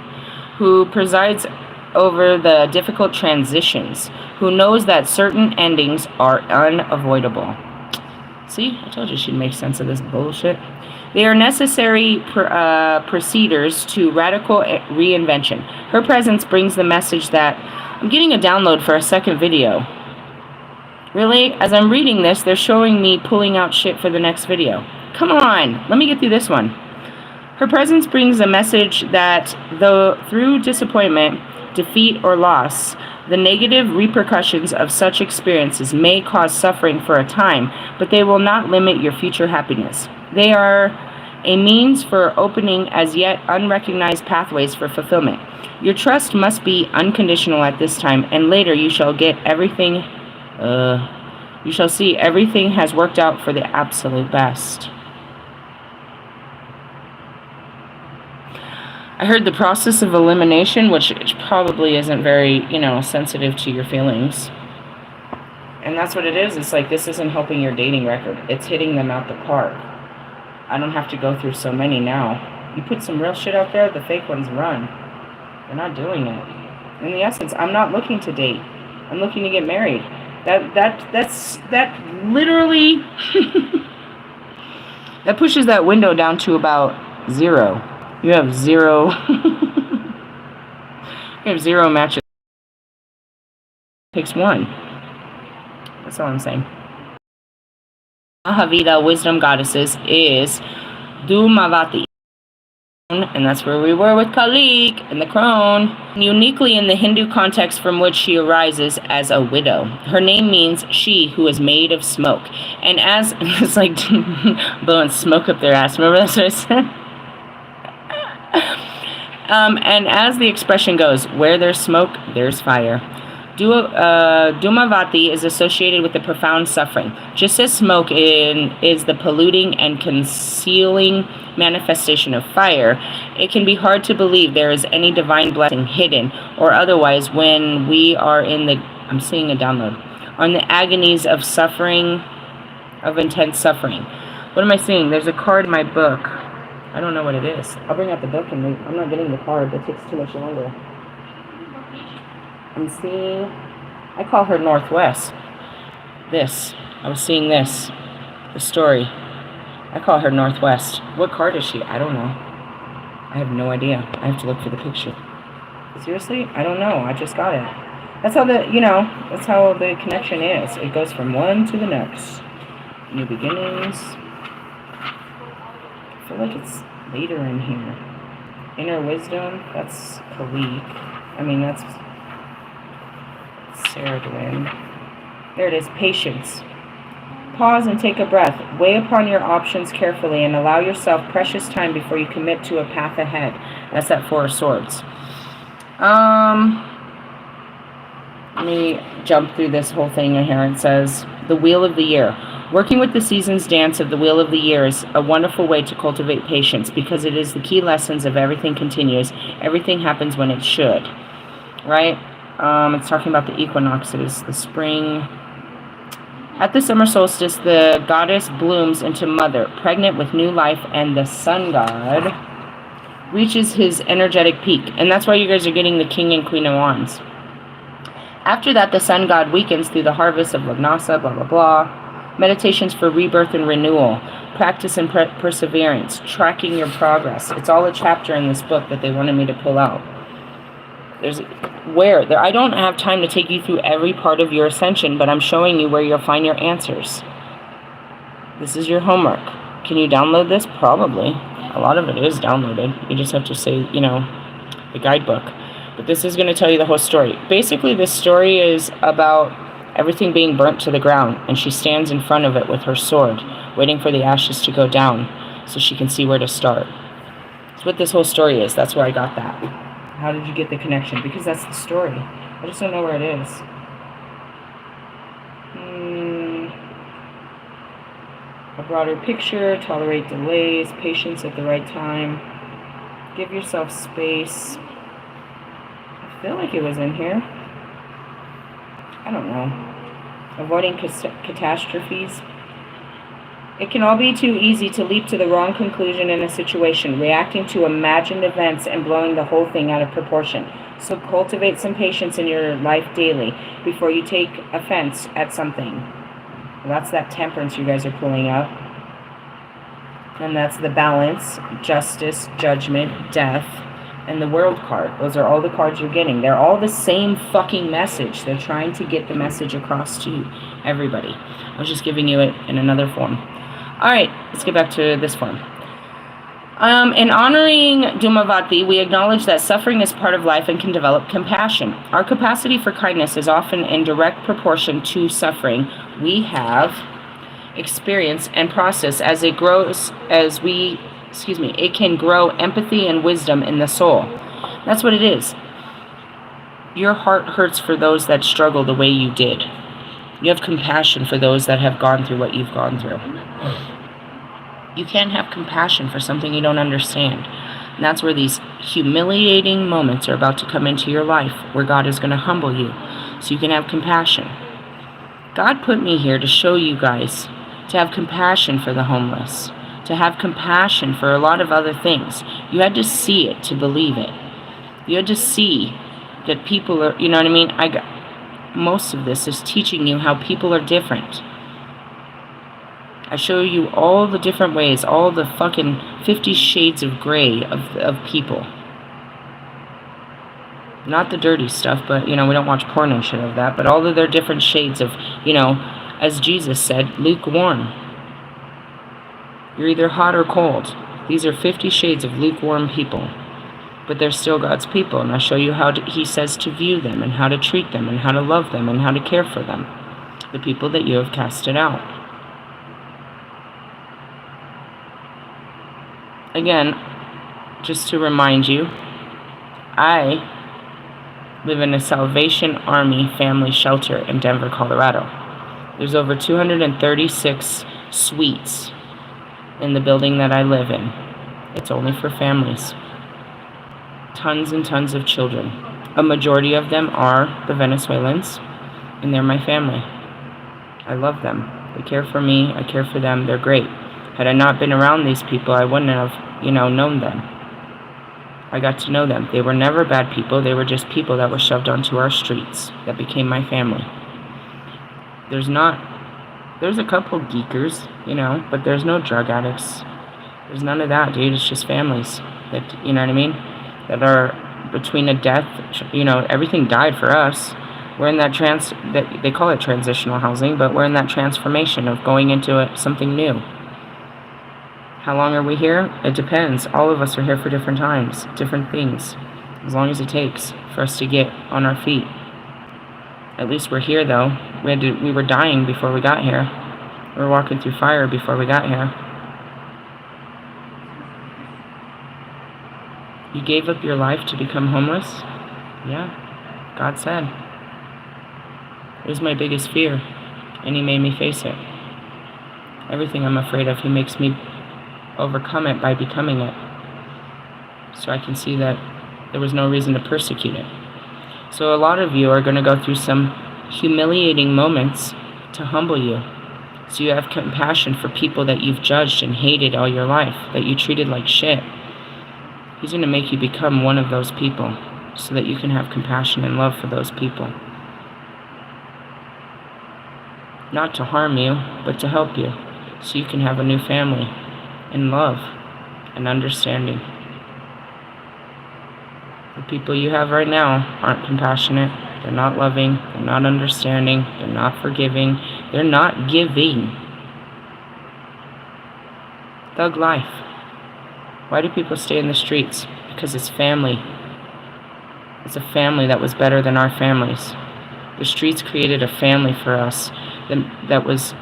Who presides over the difficult transitions, who knows that certain endings are unavoidable. See, I told you she'd make sense of this bullshit. They are necessary procedures to radical reinvention. Her presence brings the message that I'm getting a download for a second video. Really? As I'm reading this, they're showing me pulling out shit for the next video. Come on, let me get through this one. Her presence brings a message that though through disappointment, defeat, or loss, the negative repercussions of such experiences may cause suffering for a time, but they will not limit your future happiness. They are a means for opening as yet unrecognized pathways for fulfillment. Your trust must be unconditional at this time, and later you shall get everything, you shall see everything has worked out for the absolute best. I heard the process of elimination, which probably isn't very, sensitive to your feelings. And that's what it is. It's like, this isn't helping your dating record. It's hitting them out the park. I don't have to go through so many now. You put some real shit out there, the fake ones run. They're not doing it. In the essence, I'm not looking to date. I'm looking to get married. That literally that pushes that window down to about 0. You have 0 you have 0 matches. Picks 1. That's all I'm saying. Mahavita, wisdom goddesses, is Dhumavati. And that's where we were with Kalik and the crone. Uniquely in the Hindu context from which she arises as a widow. Her name means she who is made of smoke. And as, it's like blowing smoke up their ass. Remember that's what I said? And as the expression goes, where there's smoke, there's fire. Dhumavati is associated with the profound suffering. Just as smoke is the polluting and concealing manifestation of fire, it can be hard to believe there is any divine blessing hidden or otherwise when we are in the, I'm seeing a download, on the agonies of suffering, of intense suffering. What am I seeing? There's a card in my book. I don't know what it is. I'll bring out the book and I'm not getting the card. That takes too much longer. I'm seeing, I call her Northwest. This. I was seeing this. The story. I call her Northwest. What card is she? I don't know. I have no idea. I have to look for the picture. Seriously? I don't know. I just got it. That's how that's how the connection is. It goes from one to the next. New beginnings. I feel like it's later in here. Inner wisdom. That's Kalik. That's Sarah Dwayne. There it is. Patience. Pause and take a breath. Weigh upon your options carefully and allow yourself precious time before you commit to a path ahead. That's that 4 of Swords. Let me jump through this whole thing here. It says, the Wheel of the Year. Working with the seasons dance of the Wheel of the Year is a wonderful way to cultivate patience because it is the key lessons of everything continues. Everything happens when it should. Right? It's talking about the equinoxes, the spring. At the summer solstice, the goddess blooms into mother, pregnant with new life, and the sun god reaches his energetic peak. And that's why you guys are getting the King and Queen of Wands. After that, the sun god weakens through the harvest of Lagnasa, blah, blah, blah. Meditations for rebirth and renewal. Practice and perseverance. Tracking your progress. It's all a chapter in this book that they wanted me to pull out. I don't have time to take you through every part of your ascension, but I'm showing you where you'll find your answers. This is your homework. Can you download this? Probably. A lot of it is downloaded. You just have to say, the guidebook. But this is going to tell you the whole story. Basically, this story is about everything being burnt to the ground, and she stands in front of it with her sword, waiting for the ashes to go down so she can see where to start. That's what this whole story is. That's where I got that. How did you get the connection? Because that's the story. I just don't know where it is. A broader picture, tolerate delays, patience at the right time. Give yourself space. I feel like it was in here. I don't know. Avoiding catastrophes. It can all be too easy to leap to the wrong conclusion in a situation, reacting to imagined events and blowing the whole thing out of proportion. So cultivate some patience in your life daily before you take offense at something. That's that temperance you guys are pulling up. And that's the balance, justice, judgment, death, and the world card. Those are all the cards you're getting. They're all the same fucking message. They're trying to get the message across to everybody. I was just giving you it in another form. Alright, let's get back to this form. In honoring Dhumavati, we acknowledge that suffering is part of life and can develop compassion. Our capacity for kindness is often in direct proportion to suffering we have experienced and processed as it grows, it can grow empathy and wisdom in the soul. That's what it is. Your heart hurts for those that struggle the way you did. You have compassion for those that have gone through what you've gone through. You can't have compassion for something you don't understand. And that's where these humiliating moments are about to come into your life, where God is going to humble you so you can have compassion. God put me here to show you guys to have compassion for the homeless, to have compassion for a lot of other things. You had to see it to believe it. You had to see that people are, you know what I mean? Most of this is teaching you how people are different. I show you all the different ways, all the fucking 50 shades of gray of people. Not the dirty stuff, but, we don't watch porn and shit of that, but all of their different shades of, as Jesus said, lukewarm. You're either hot or cold. These are 50 shades of lukewarm people. But they're still God's people, and I show you how He says to view them, and how to treat them, and how to love them, and how to care for them. The people that you have casted out. Again, just to remind you, I live in a Salvation Army family shelter in Denver, Colorado. There's over 236 suites in the building that I live in. It's only for families. Tons and tons of children. A majority of them are the Venezuelans, and they're my family. I love them. They care for me. I care for them. They're great. Had I not been around these people, I wouldn't have, known them. I got to know them. They were never bad people. They were just people that were shoved onto our streets that became my family. There's a couple geekers, but there's no drug addicts. There's none of that, dude. It's just families that, you know what I mean? That are between a death, everything died for us. We're in that they call it transitional housing, but we're in that transformation of going into something new. How long are we here? It depends. All of us are here for different times, different things, as long as it takes for us to get on our feet. At least we're here, though. We were dying before we got here. We were walking through fire before we got here. You gave up your life to become homeless? Yeah, God said. It was my biggest fear, and He made me face it. Everything I'm afraid of, He makes me overcome it by becoming it. So I can see that there was no reason to persecute it. So a lot of you are going to go through some humiliating moments to humble you. So you have compassion for people that you've judged and hated all your life, that you treated like shit. He's going to make you become one of those people so that you can have compassion and love for those people. Not to harm you, but to help you, so you can have a new family and love and understanding. The people you have right now aren't compassionate, they're not loving, they're not understanding, they're not forgiving, they're not giving. Thug life. Why do people stay in the streets? Because it's family. It's a family that was better than our families. The streets created a family for us that was,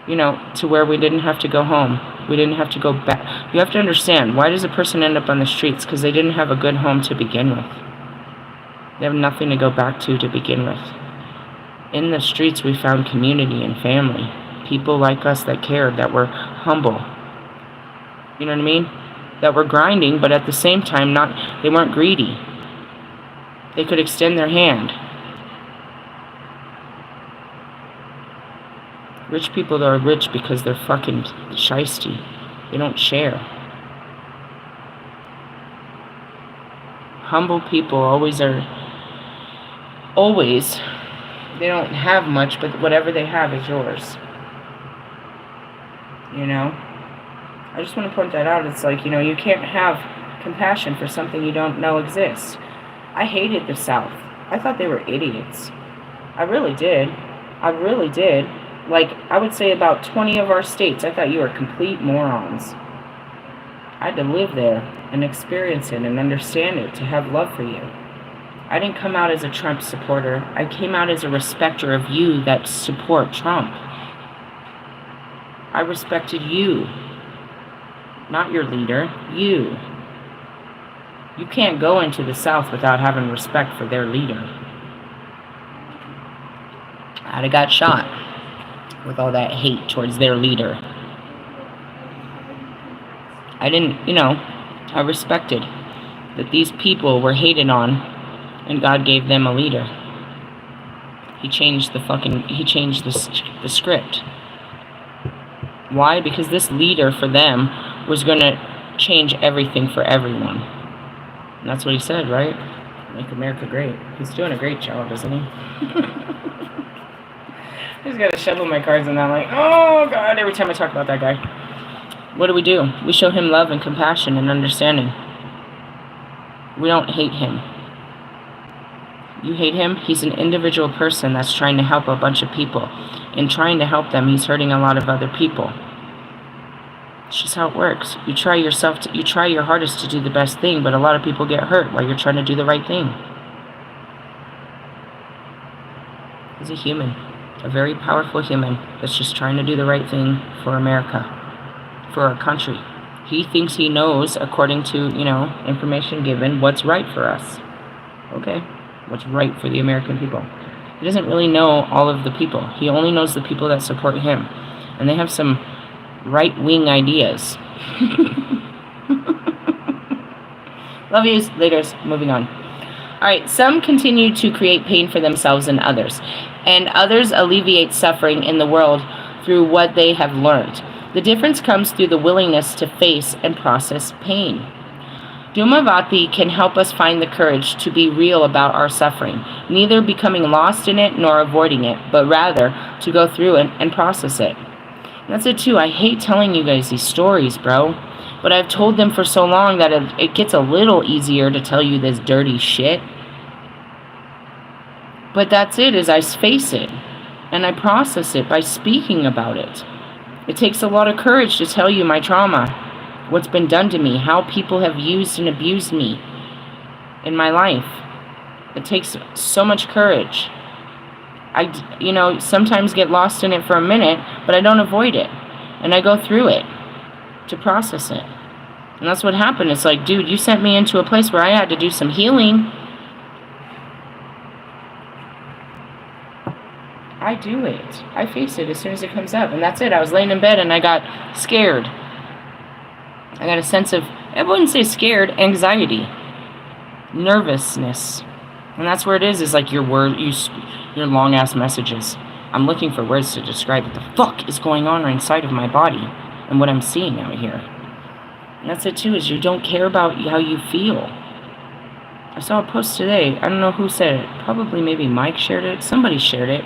to where we didn't have to go home. We didn't have to go back. You have to understand, why does a person end up on the streets? Because they didn't have a good home to begin with. They have nothing to go back to begin with. In the streets, we found community and family. People like us that cared, that were humble. You know what I mean? That were grinding, but at the same time, they weren't greedy. They could extend their hand. Rich people are rich because they're fucking shiesty. They don't share. Humble people always, they don't have much, but whatever they have is yours. I just want to point that out. It's like, you can't have compassion for something you don't know exists. I hated the South. I thought they were idiots. I really did. Like, I would say about 20 of our states, I thought you were complete morons. I had to live there and experience it and understand it to have love for you. I didn't come out as a Trump supporter. I came out as a respecter of you that support Trump. I respected you, not your leader, you. You can't go into the South without having respect for their leader. I'd have got shot with all that hate towards their leader. I didn't, I respected that these people were hated on, and God gave them a leader. He changed the script. Why? Because this leader for them was going to change everything for everyone. And that's what he said, right? Make America great. He's doing a great job, isn't he? I just gotta shovel my cards and I'm like, oh god, every time I talk about that guy. What do? We show him love and compassion and understanding. We don't hate him. You hate him? He's an individual person that's trying to help a bunch of people. In trying to help them, he's hurting a lot of other people. It's just how it works. You try your hardest to do the best thing, but a lot of people get hurt while you're trying to do the right thing. He's a human. A very powerful human that's just trying to do the right thing for America. For our country. He thinks he knows, according to, information given, what's right for us. Okay? What's right for the American people. He doesn't really know all of the people. He only knows the people that support him. And they have some right-wing ideas. Love yous. Laters. Moving on. Alright, some continue to create pain for themselves and others. And others alleviate suffering in the world through what they have learned. The difference comes through the willingness to face and process pain. Dhumavati can help us find the courage to be real about our suffering, neither becoming lost in it nor avoiding it, but rather to go through it and process it. And that's it too. I hate telling you guys these stories, bro. But I've told them for so long that it gets a little easier to tell you this dirty shit. But that's it, is I face it. And I process it by speaking about it. It takes a lot of courage to tell you my trauma. What's been done to me, how people have used and abused me in my life. It takes so much courage. I sometimes get lost in it for a minute, but I don't avoid it. And I go through it to process it. And that's what happened. It's like, dude, you sent me into a place where I had to do some healing. I do it. I face it as soon as it comes up. And that's it. I was laying in bed and I got scared. I got a sense of, I wouldn't say scared, anxiety, nervousness. And that's where it is like your long ass messages. I'm looking for words to describe what the fuck is going on inside of my body and what I'm seeing out here. And that's it too, is you don't care about how you feel. I saw a post today, I don't know who said it, probably maybe Mike shared it, somebody shared it.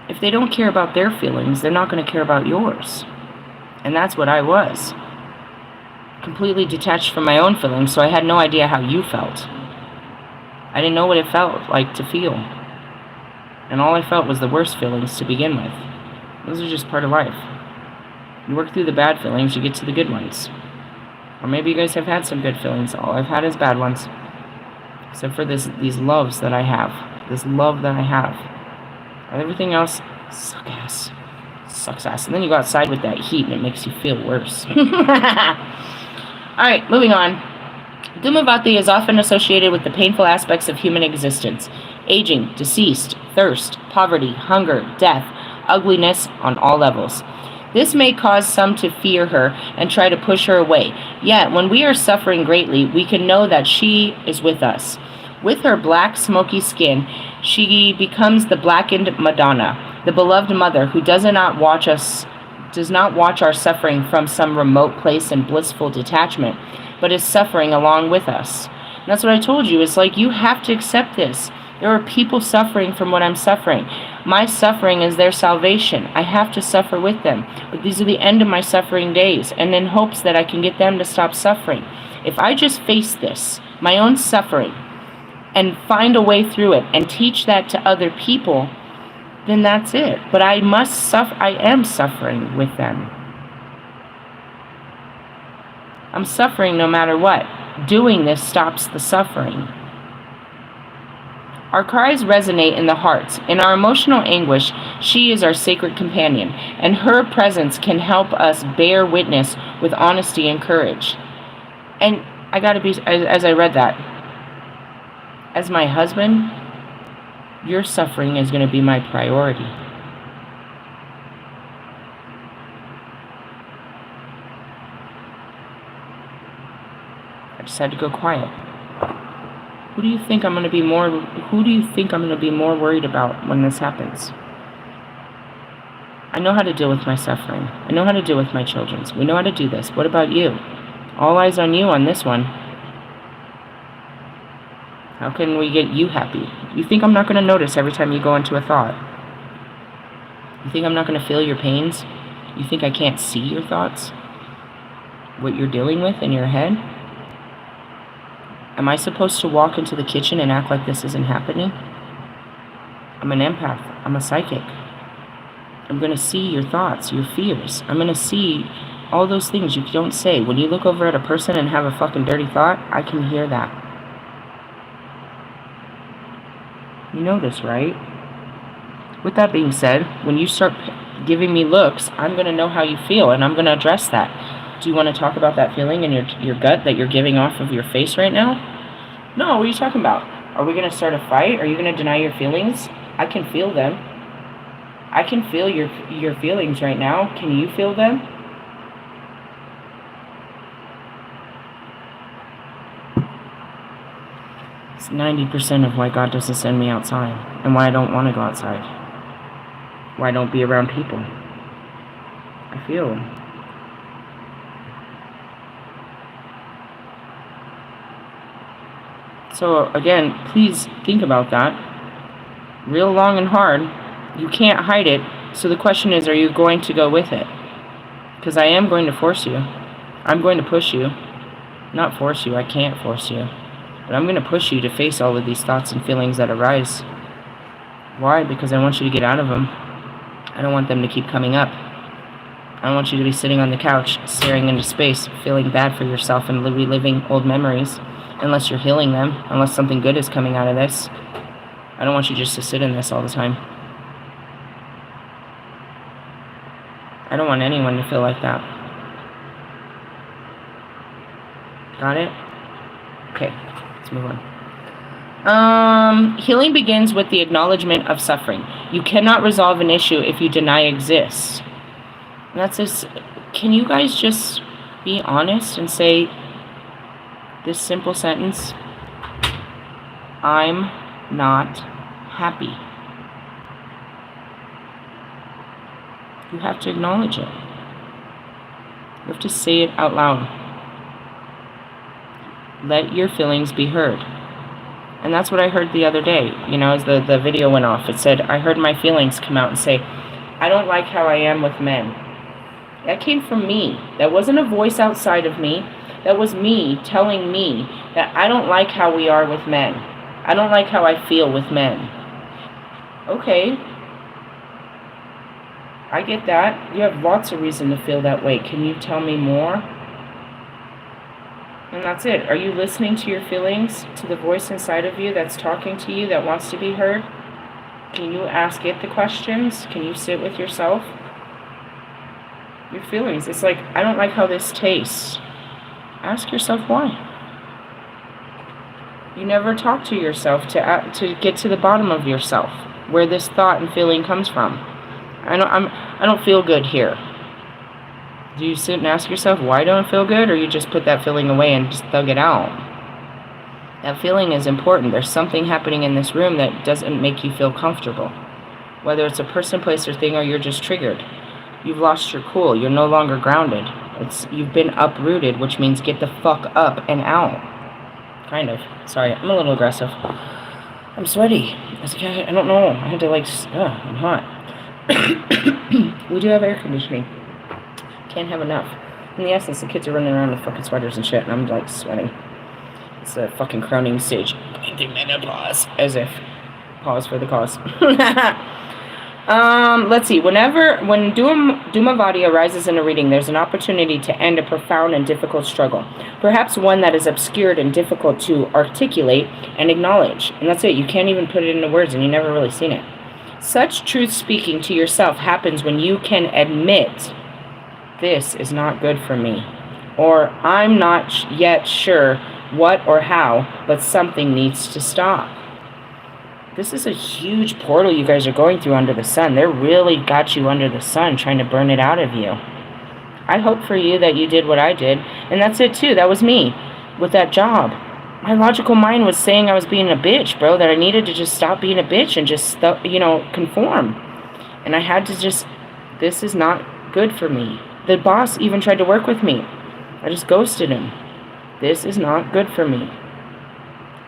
If they don't care about their feelings, they're not going to care about yours. And that's what I was. Completely detached from my own feelings, so I had no idea how you felt. I didn't know what it felt like to feel. And all I felt was the worst feelings to begin with. Those are just part of life. You work through the bad feelings, you get to the good ones. Or maybe you guys have had some good feelings. All I've had is bad ones. Except for these loves that I have. This love that I have. And everything else sucks ass. Sucks ass. And then you go outside with that heat and it makes you feel worse. Alright, moving on. Dhumavati is often associated with the painful aspects of human existence. Aging, deceased, thirst, poverty, hunger, death, ugliness on all levels. This may cause some to fear her and try to push her away. Yet, when we are suffering greatly, we can know that she is with us. With her black, smoky skin, she becomes the blackened Madonna, the beloved mother who does not watch our suffering from some remote place in blissful detachment, but is suffering along with us. And that's what I told you. It's like, you have to accept this. There are people suffering from what I'm suffering. My suffering is their salvation. I have to suffer with them. But these are the end of my suffering days, and in hopes that I can get them to stop suffering. If I just face this, my own suffering, and find a way through it, and teach that to other people, then that's it. But I am suffering with them. I'm suffering no matter what. Doing this stops the suffering. Our cries resonate in the hearts. In our emotional anguish, she is our sacred companion, and her presence can help us bear witness with honesty and courage. And I gotta be, as I read that, as my husband, your suffering is going to be my priority. I just had to go quiet. Who do you think I'm going to be more worried about when this happens? I know how to deal with my suffering. I know how to deal with my children's. We know how to do this. What about you? All eyes on you on this one. How can we get you happy? You think I'm not going to notice every time you go into a thought? You think I'm not going to feel your pains? You think I can't see your thoughts? What you're dealing with in your head? Am I supposed to walk into the kitchen and act like this isn't happening? I'm an empath. I'm a psychic. I'm going to see your thoughts, your fears. I'm going to see all those things you don't say. When you look over at a person and have a fucking dirty thought, I can hear that. You know this, right? With that being said, when you start giving me looks, I'm going to know how you feel, and I'm going to address that. Do you want to talk about that feeling in your gut that you're giving off of your face right now? No, what are you talking about? Are we going to start a fight? Are you going to deny your feelings? I can feel them. I can feel your feelings right now. Can you feel them? It's 90% of why God doesn't send me outside, and why I don't want to go outside. Why I don't be around people. I feel them. So again, please think about that. Real long and hard. You can't hide it. So the question is, are you going to go with it? Because I am going to force you. I'm going to push you. Not force you. I can't force you. But I'm going to push you to face all of these thoughts and feelings that arise. Why? Because I want you to get out of them. I don't want them to keep coming up. I don't want you to be sitting on the couch, staring into space, feeling bad for yourself and reliving old memories. Unless you're healing them. Unless something good is coming out of this. I don't want you just to sit in this all the time. I don't want anyone to feel like that. Got it? Okay. Let's move on. Healing begins with the acknowledgement of suffering. You cannot resolve an issue if you deny it exists. And that's this. Can you guys just be honest and say this simple sentence? I'm not happy. You have to acknowledge it. You have to say it out loud. Let your feelings be heard. And that's what I heard the other day, you know, as the video went off. It said, I heard my feelings come out and say, I don't like how I am with men. That came from me. That wasn't a voice outside of me. That was me telling me that I don't like how we are with men. I don't like how I feel with men. Okay. I get that. You have lots of reason to feel that way. Can you tell me more? And that's it. Are you listening to your feelings, to the voice inside of you that's talking to you, that wants to be heard? Can you ask it the questions? Can you sit with yourself? Your feelings. It's like, I don't like how this tastes. Ask yourself why. You never talk to yourself to get to the bottom of yourself, where this thought and feeling comes from. I don't feel good here. Do you sit and ask yourself, why don't I feel good? Or you just put that feeling away and just thug it out? That feeling is important. There's something happening in this room that doesn't make you feel comfortable. Whether it's a person, place, or thing, or you're just triggered. You've lost your cool. You're no longer grounded. You've been uprooted, which means get the fuck up and out. Kind of. Sorry, I'm a little aggressive. I'm sweaty. I don't know. I had to I'm hot. We do have air conditioning. Can't have enough. In the essence, the kids are running around with fucking sweaters and shit, and I'm like sweating. It's a fucking crowning stage. Pause. As if. Pause for the cause. Let's see. When Dhumavadi arises in a reading, there's an opportunity to end a profound and difficult struggle. Perhaps one that is obscured and difficult to articulate and acknowledge. And that's it. You can't even put it into words, and you've never really seen it. Such truth-speaking to yourself happens when you can admit, this is not good for me. Or, I'm not yet sure what or how, but something needs to stop. This is a huge portal you guys are going through under the sun. They really got you under the sun, trying to burn it out of you. I hope for you that you did what I did. And that's it too. That was me with that job. My logical mind was saying I was being a bitch, bro. That I needed to just stop being a bitch and just, conform. And I had to just, this is not good for me. The boss even tried to work with me. I just ghosted him. This is not good for me.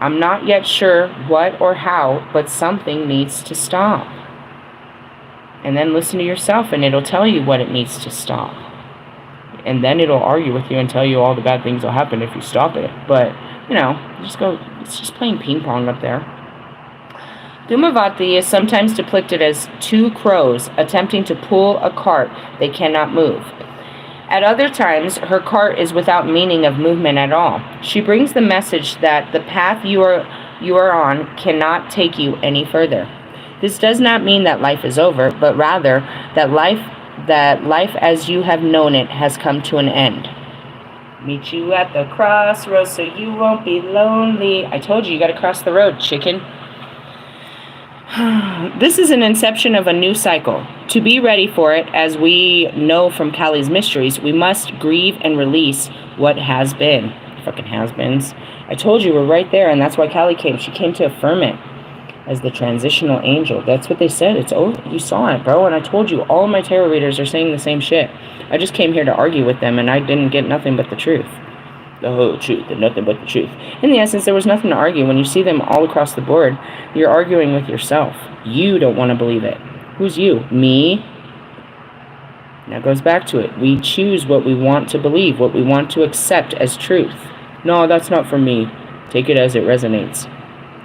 I'm not yet sure what or how, but something needs to stop. And then listen to yourself, and it'll tell you what it needs to stop. And then it'll argue with you and tell you all the bad things will happen if you stop it. But, it's just playing ping pong up there. Dhumavati is sometimes depicted as two crows attempting to pull a cart they cannot move. At other times, her cart is without meaning of movement at all. She brings the message that the path you are on cannot take you any further. This does not mean that life is over, but rather that life as you have known it has come to an end. Meet you at the crossroads so you won't be lonely. I told you gotta cross the road, chicken. This is an inception of a new cycle. To be ready for it, as we know from Kali's mysteries, we must grieve and release what has been. Fucking has-beens. I told you we're right there, and that's why Kali came. She came to affirm it as the transitional angel. That's what they said. It's over. You saw it, bro. And I told you, all of my tarot readers are saying the same shit. I just came here to argue with them, and I didn't get nothing but the truth. The whole truth and nothing but the truth. In the essence, there was nothing to argue. When you see them all across the board, you're arguing with yourself. You don't want to believe it. Who's you? Me? Now it goes back to it. We choose what we want to believe, what we want to accept as truth. No, that's not for me. Take it as it resonates.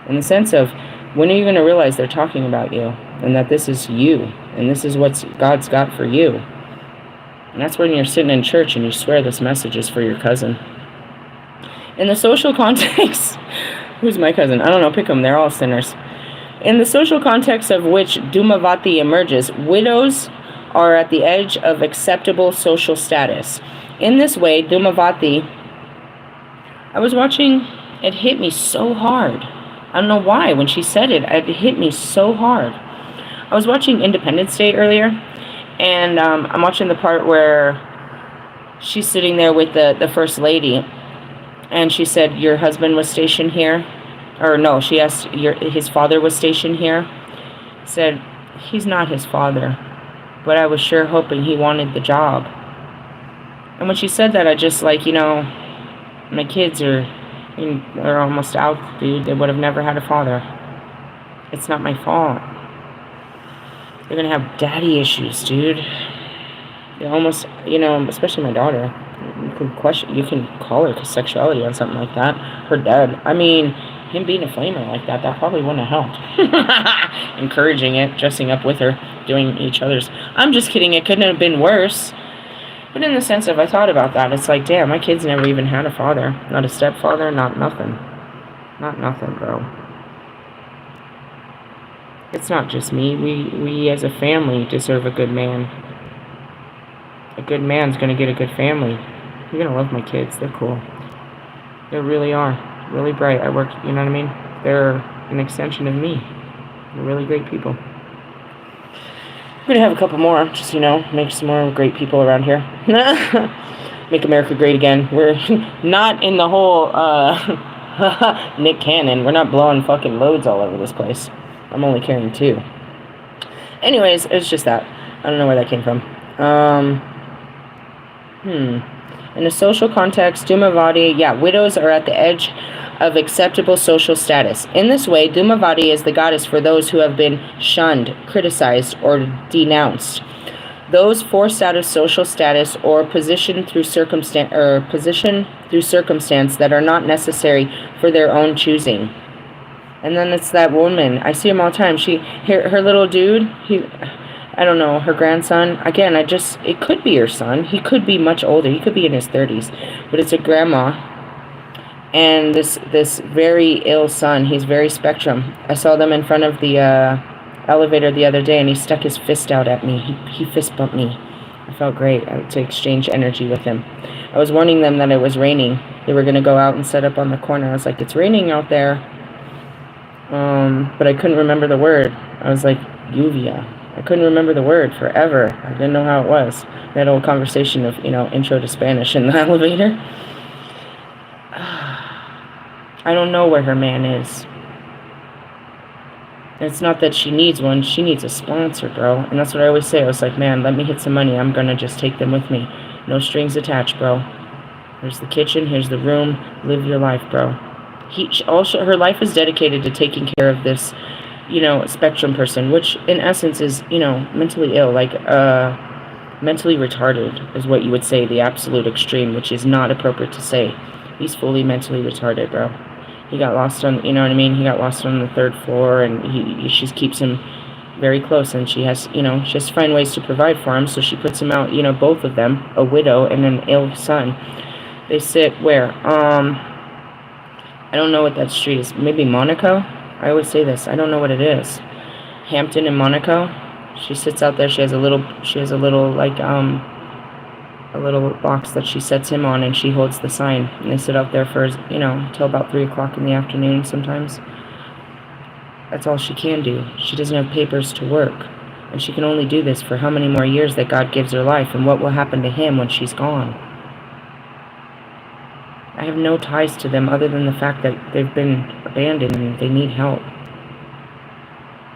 In the sense of, when are you going to realize they're talking about you? And that this is you. And this is what God's got for you. And that's when you're sitting in church and you swear this message is for your cousin. In the social context, who's my cousin? I don't know, pick them, they're all sinners. In the social context of which Dhumavati emerges, widows are at the edge of acceptable social status. In this way, Dhumavati, I was watching, it hit me so hard. I don't know why, when she said it hit me so hard. I was watching Independence Day earlier, and I'm watching the part where she's sitting there with the First Lady, and she said, your husband was stationed here? Or no, she asked, his father was stationed here? Said, he's not his father, but I was sure hoping he wanted the job. And when she said that, I just my kids are almost out, dude. They would have never had a father. It's not my fault. They're going to have daddy issues, dude. They almost, especially my daughter. You can call her sexuality on something like that. Her dad, him being a flamer like that probably wouldn't have helped. Encouraging it, dressing up with her, doing each other's. I'm just kidding, it couldn't have been worse. But in the sense of, I thought about that, it's like, damn, my kids never even had a father. Not a stepfather, not nothing. Not nothing, bro. It's not just me. We as a family deserve a good man. A good man's gonna get a good family. You're gonna love my kids. They're cool. They really are. Really bright. I work, you know what I mean? They're an extension of me. They're really great people. I'm gonna have a couple more, just, make some more great people around here. Make America great again. We're not in the whole, Nick Cannon. We're not blowing fucking loads all over this place. I'm only carrying 2. Anyways, it's just that. I don't know where that came from. In a social context, Dhumavati, widows are at the edge of acceptable social status. In this way, Dhumavati is the goddess for those who have been shunned, criticized, or denounced. Those forced out of social status or positioned through circumstance that are not necessary for their own choosing. And then it's that woman. I see him all the time. Her little dude, I don't know, her grandson. Again, it could be her son. He could be much older. He could be in his 30s. But it's a grandma. And this very ill son. He's very spectrum. I saw them in front of the elevator the other day, and he stuck his fist out at me. He fist bumped me. I felt great to exchange energy with him. I was warning them that it was raining. They were going to go out and set up on the corner. I was like, it's raining out there. But I couldn't remember the word. I was like, Lluvia. I couldn't remember the word forever. I didn't know how it was. That old conversation of, intro to Spanish in the elevator. I don't know where her man is. It's not that she needs one. She needs a sponsor, bro. And that's what I always say. I was like, man, let me hit some money. I'm going to just take them with me. No strings attached, bro. Here's the kitchen. Here's the room. Live your life, bro. Her life is dedicated to taking care of this, spectrum person, which in essence is, mentally ill, like, mentally retarded is what you would say, the absolute extreme, which is not appropriate to say. He's fully mentally retarded, bro. He got lost on, you know what I mean? He got lost on the 3rd floor, and she keeps him very close, and she has to find ways to provide for him, so she puts him out, both of them, a widow and an ill son. They sit where? I don't know what that street is. Maybe Monaco? I always say this. I don't know what it is. Hampton and Monaco. She sits out there. She has a little like, a little box that she sets him on, and she holds the sign. And they sit out there for, till about 3 o'clock in the afternoon sometimes. That's all she can do. She doesn't have papers to work. And she can only do this for how many more years that God gives her life, and what will happen to him when she's gone. I have no ties to them other than the fact that they've been abandoned and they need help.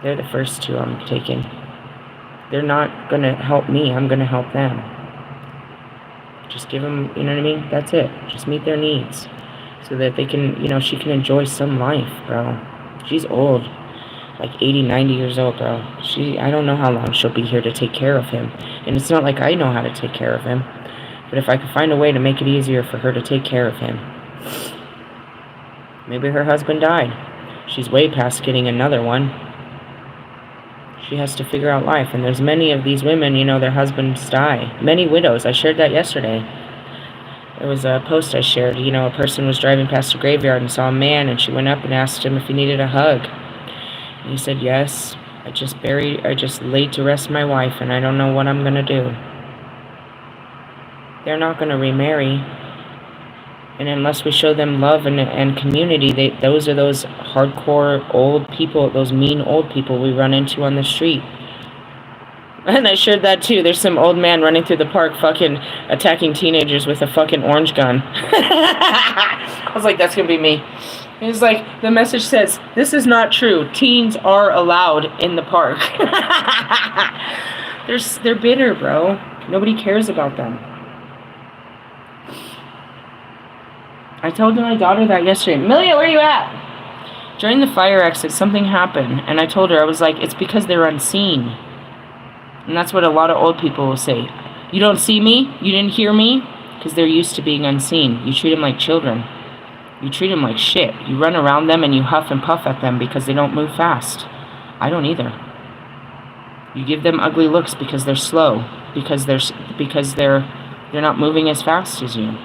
They're the first two I'm taking. They're not going to help me. I'm going to help them. Just give them, you know what I mean? That's it. Just meet their needs so that they can, she can enjoy some life, bro. She's old. Like 80, 90 years old, bro. I don't know how long she'll be here to take care of him. And it's not like I know how to take care of him. But if I could find a way to make it easier for her to take care of him. Maybe her husband died. She's way past getting another one. She has to figure out life. And there's many of these women, their husbands die. Many widows. I shared that yesterday. There was a post I shared. A person was driving past a graveyard and saw a man, and she went up and asked him if he needed a hug. And he said, yes, I just laid to rest my wife, and I don't know what I'm going to do. They're not going to remarry. And unless we show them love and community, those are those hardcore old people, those mean old people we run into on the street. And I shared that too. There's some old man running through the park fucking attacking teenagers with a fucking orange gun. I was like, that's going to be me. He was like, the message says, this is not true. Teens are allowed in the park. They're bitter, bro. Nobody cares about them. I told my daughter that yesterday. Amelia, where are you at? During the fire exit, something happened. And I told her, I was like, it's because they're unseen. And that's what a lot of old people will say. You don't see me? You didn't hear me? Because they're used to being unseen. You treat them like children. You treat them like shit. You run around them and you huff and puff at them because they don't move fast. I don't either. You give them ugly looks because they're slow. Because they're not moving as fast as you.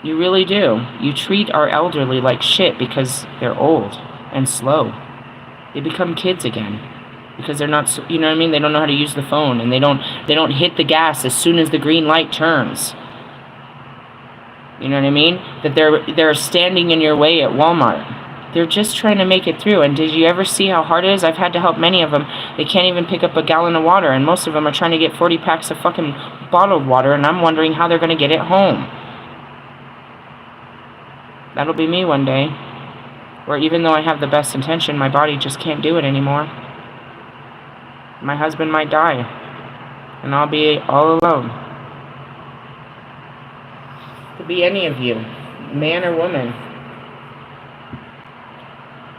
You really do. You treat our elderly like shit because they're old and slow. They become kids again because they're not, you know what I mean? They don't know how to use the phone, and they don't hit the gas as soon as the green light turns. You know what I mean? That they're standing in your way at Walmart. They're just trying to make it through. And did you ever see how hard it is? I've had to help many of them. They can't even pick up a gallon of water, and most of them are trying to get 40 packs of fucking bottled water, and I'm wondering how they're going to get it home. That'll be me one day, where even though I have the best intention, my body just can't do it anymore. My husband might die, and I'll be all alone. Could be any of you, man or woman.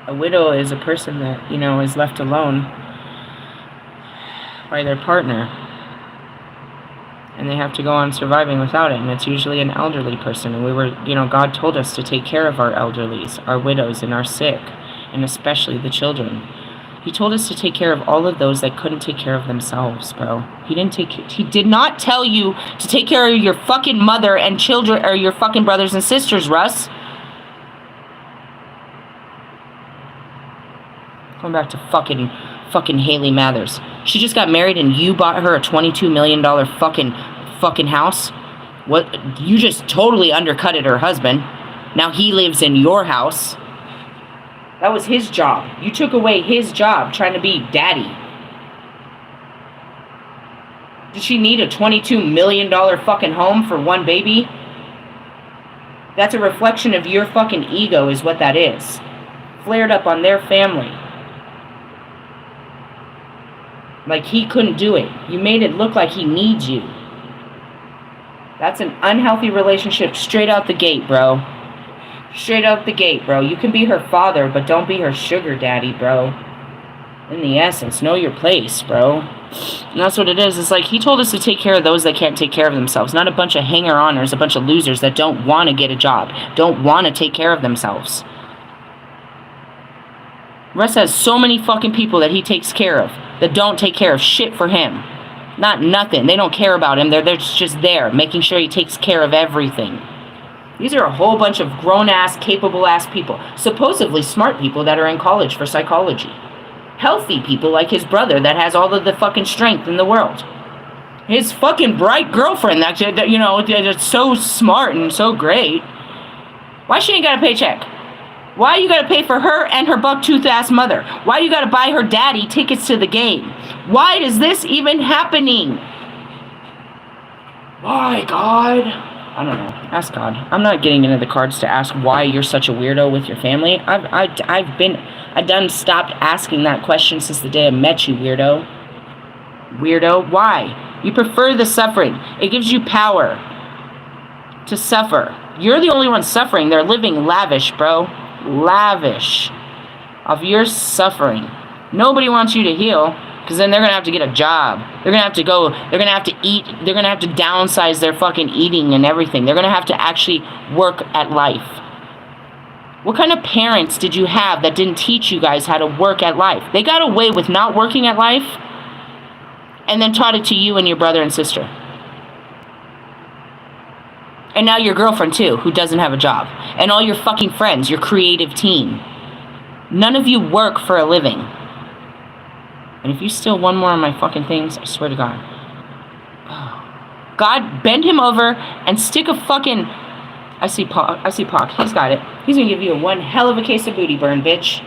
A widow is a person that, is left alone by their partner. And they have to go on surviving without it, and it's usually an elderly person. And God told us to take care of our elderlies, our widows, and our sick, and especially the children. He told us to take care of all of those that couldn't take care of themselves, bro. He did not tell you to take care of your fucking mother and children, or your fucking brothers and sisters, Russ. Going back to fucking Haley Mathers. She just got married and you bought her a $22 million fucking house? What? You just totally undercutted her husband. Now he lives in your house. That was his job. You took away his job trying to be daddy. Did she need a $22 million fucking home for one baby? That's a reflection of your fucking ego is what that is. Flared up on their family. Like he couldn't do it. You made it look like he needs you. That's an unhealthy relationship straight out the gate, bro. Straight out the gate, bro. You can be her father, but don't be her sugar daddy, bro. In the essence, know your place, bro. And that's what it is. It's like, he told us to take care of those that can't take care of themselves. Not a bunch of hanger-oners, a bunch of losers that don't want to get a job. Don't want to take care of themselves. Russ has so many fucking people that he takes care of that don't take care of shit for him. Not nothing. They don't care about him. They're just there, making sure he takes care of everything. These are a whole bunch of grown-ass, capable-ass people. Supposedly smart people that are in college for psychology. Healthy people like his brother that has all of the fucking strength in the world. His fucking bright girlfriend that you know, that's so smart and so great. Why she ain't got a paycheck? Why you gotta pay for her and her buck-tooth-ass mother? Why you gotta buy her daddy tickets to the game? Why is this even happening? Why, God? I don't know. Ask God. I'm not getting into the cards to ask why you're such a weirdo with your family. I done stopped asking that question since the day I met you, weirdo. Weirdo. Why? You prefer the suffering. It gives you power to suffer. You're the only one suffering. They're living lavish, bro. Lavish of your suffering. Nobody wants you to heal, because then they're going to have to get a job. They're going to have to go, they're going to have to eat, they're going to have to downsize their fucking eating and everything. They're going to have to actually work at life. What kind of parents did you have that didn't teach you guys how to work at life? They got away with not working at life and then taught it to you and your brother and sister. And now your girlfriend too, who doesn't have a job. And all your fucking friends, your creative team. None of you work for a living. And if you steal one more of my fucking things, I swear to God. God, bend him over and stick a fucking... I see Pac. He's got it. He's gonna give you one hell of a case of booty burn, bitch.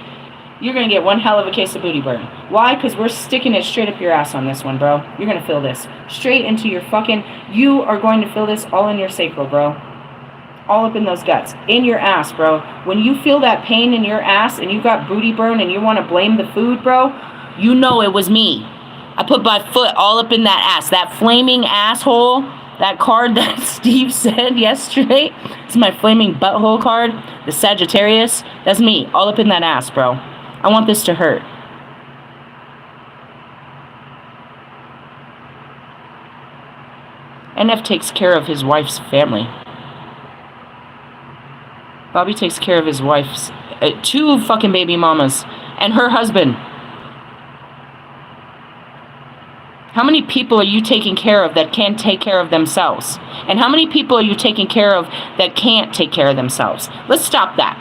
You're gonna get one hell of a case of booty burn. Why? Because we're sticking it straight up your ass on this one, bro. You're gonna feel this. Straight into your fucking... You are going to feel this all in your sacral, bro. All up in those guts. In your ass, bro. When you feel that pain in your ass and you got booty burn and you want to blame the food, bro, you know it was me. I put my foot all up in that ass. That flaming asshole, that card that Steve said yesterday, it's my flaming butthole card, the Sagittarius, that's me, all up in that ass, bro. I want this to hurt. NF takes care of his wife's family. Bobby takes care of his wife's, 2 fucking baby mamas, and her husband. How many people are you taking care of that can't take care of themselves? And how many people are you taking care of that can't take care of themselves? Let's stop that.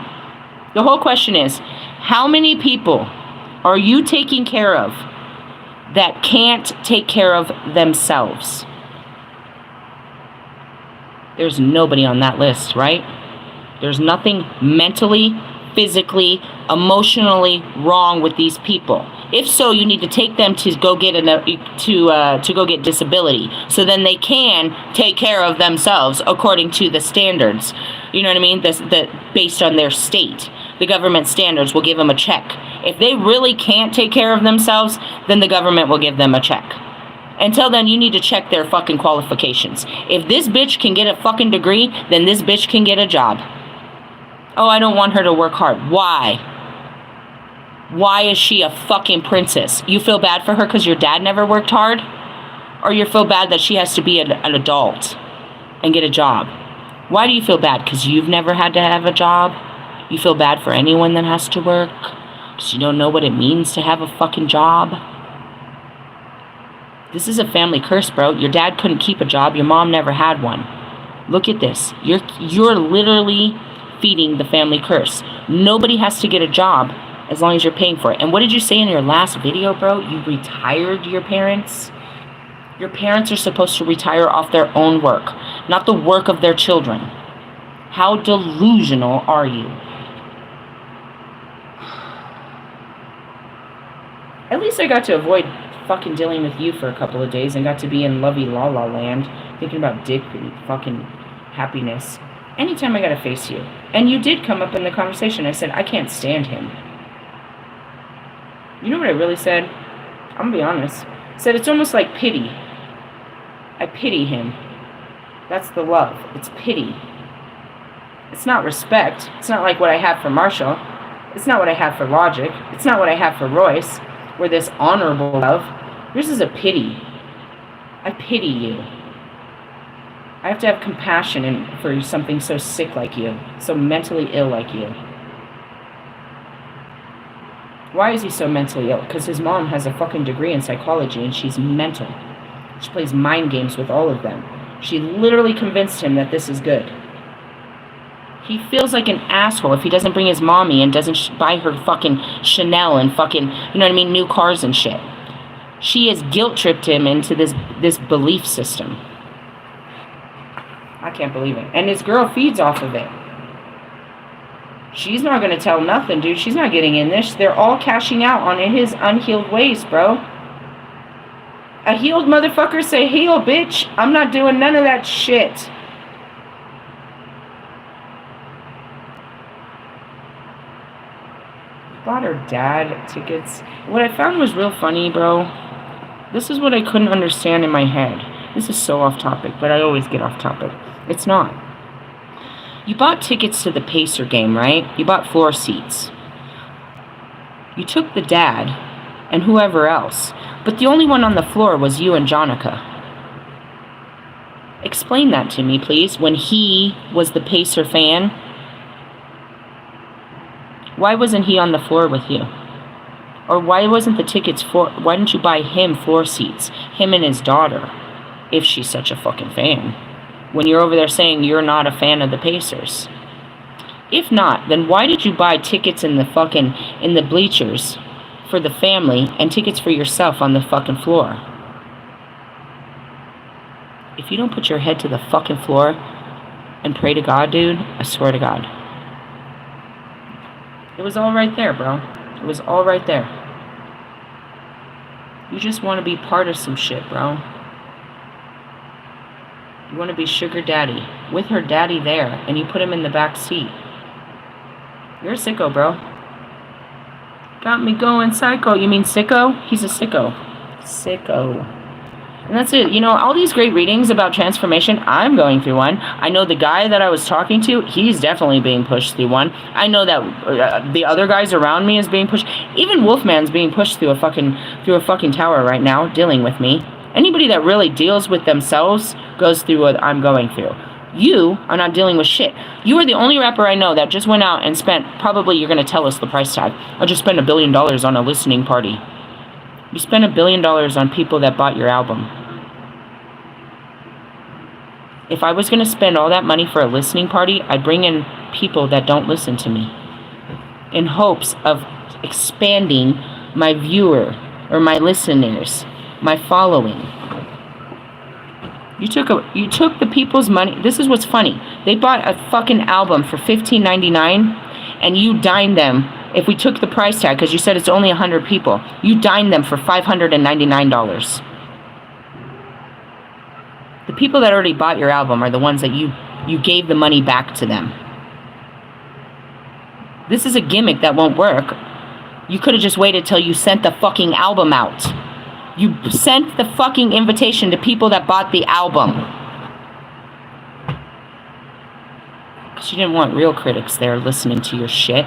The whole question is, how many people are you taking care of that can't take care of themselves? There's nobody on that list, right? There's nothing mentally, physically, emotionally wrong with these people. If so, you need to take them to go get to go get disability, so then they can take care of themselves according to the standards. You know what I mean? Based on their state, the government standards will give them a check. If they really can't take care of themselves, then the government will give them a check. Until then, you need to check their fucking qualifications. If this bitch can get a fucking degree, then this bitch can get a job. Oh, I don't want her to work hard. Why? Why is she a fucking princess? You feel bad for her because your dad never worked hard? Or you feel bad that she has to be an adult and get a job? Why do you feel bad? Because you've never had to have a job? You feel bad for anyone that has to work? Because you don't know what it means to have a fucking job? This is a family curse, bro. Your dad couldn't keep a job. Your mom never had one. Look at this. You're literally feeding the family curse. Nobody has to get a job as long as you're paying for it. And what did you say in your last video, bro? You retired your parents? Your parents are supposed to retire off their own work, not the work of their children. How delusional are you? At least I got to avoid fucking dealing with you for a couple of days and got to be in lovey la la land, thinking about dick and fucking happiness. Anytime I gotta face you. And you did come up in the conversation. I said, I can't stand him. You know what I really said? I'm gonna be honest. I said, it's almost like pity. I pity him. That's the love. It's pity. It's not respect. It's not like what I have for Marshall. It's not what I have for Logic. It's not what I have for Royce, or this honorable love. Yours is a pity. I pity you. I have to have compassion for something so sick like you, so mentally ill like you. Why is he so mentally ill? Because his mom has a fucking degree in psychology and she's mental. She plays mind games with all of them. She literally convinced him that this is good. He feels like an asshole if he doesn't bring his mommy and doesn't buy her fucking Chanel and fucking, you know what I mean, new cars and shit. She has guilt-tripped him into this belief system. I can't believe it. And his girl feeds off of it. She's not going to tell nothing, dude. She's not getting in this. They're all cashing out on his unhealed ways, bro. A healed motherfucker say, heal, bitch. I'm not doing none of that shit. Bought her dad tickets. What I found was real funny, bro. This is what I couldn't understand in my head. This is so off topic, but I always get off topic. It's not. You bought tickets to the Pacer game, right? You bought floor seats. You took the dad and whoever else, but the only one on the floor was you and Jonica. Explain that to me, please. When he was the Pacer fan, why wasn't he on the floor with you? Or why wasn't the tickets for? Why didn't you buy him floor seats? Him and his daughter, if she's such a fucking fan. When you're over there saying you're not a fan of the Pacers. If not, then why did you buy tickets in the bleachers for the family and tickets for yourself on the fucking floor? If you don't put your head to the fucking floor and pray to God, dude, I swear to God. It was all right there, bro. It was all right there. You just want to be part of some shit, bro. You want to be sugar daddy with her daddy there, and you put him in the back seat. You're a sicko, bro. Got me going psycho. You mean sicko? He's a sicko. Sicko. And that's it. You know, all these great readings about transformation, I'm going through one. I know the guy that I was talking to, he's definitely being pushed through one. I know that the other guys around me is being pushed. Even Wolfman's being pushed through a fucking tower right now, dealing with me. Anybody that really deals with themselves goes through what I'm going through. You are not dealing with shit. You are the only rapper I know that just went out and spent, probably you're going to tell us the price tag. I just spent $1 billion on a listening party. You spent $1 billion on people that bought your album. If I was going to spend all that money for a listening party, I'd bring in people that don't listen to me in hopes of expanding my viewer or my listeners, my following. You took the people's money. This is what's funny. They bought a fucking album for $15.99 and you dined them. If we took the price tag, because you said it's only 100 people, you dined them for $599. The people that already bought your album are the ones that you gave the money back to them. This is a gimmick that won't work. You could have just waited till you sent the fucking album out. You sent the fucking invitation to people that bought the album. Because you didn't want real critics there listening to your shit.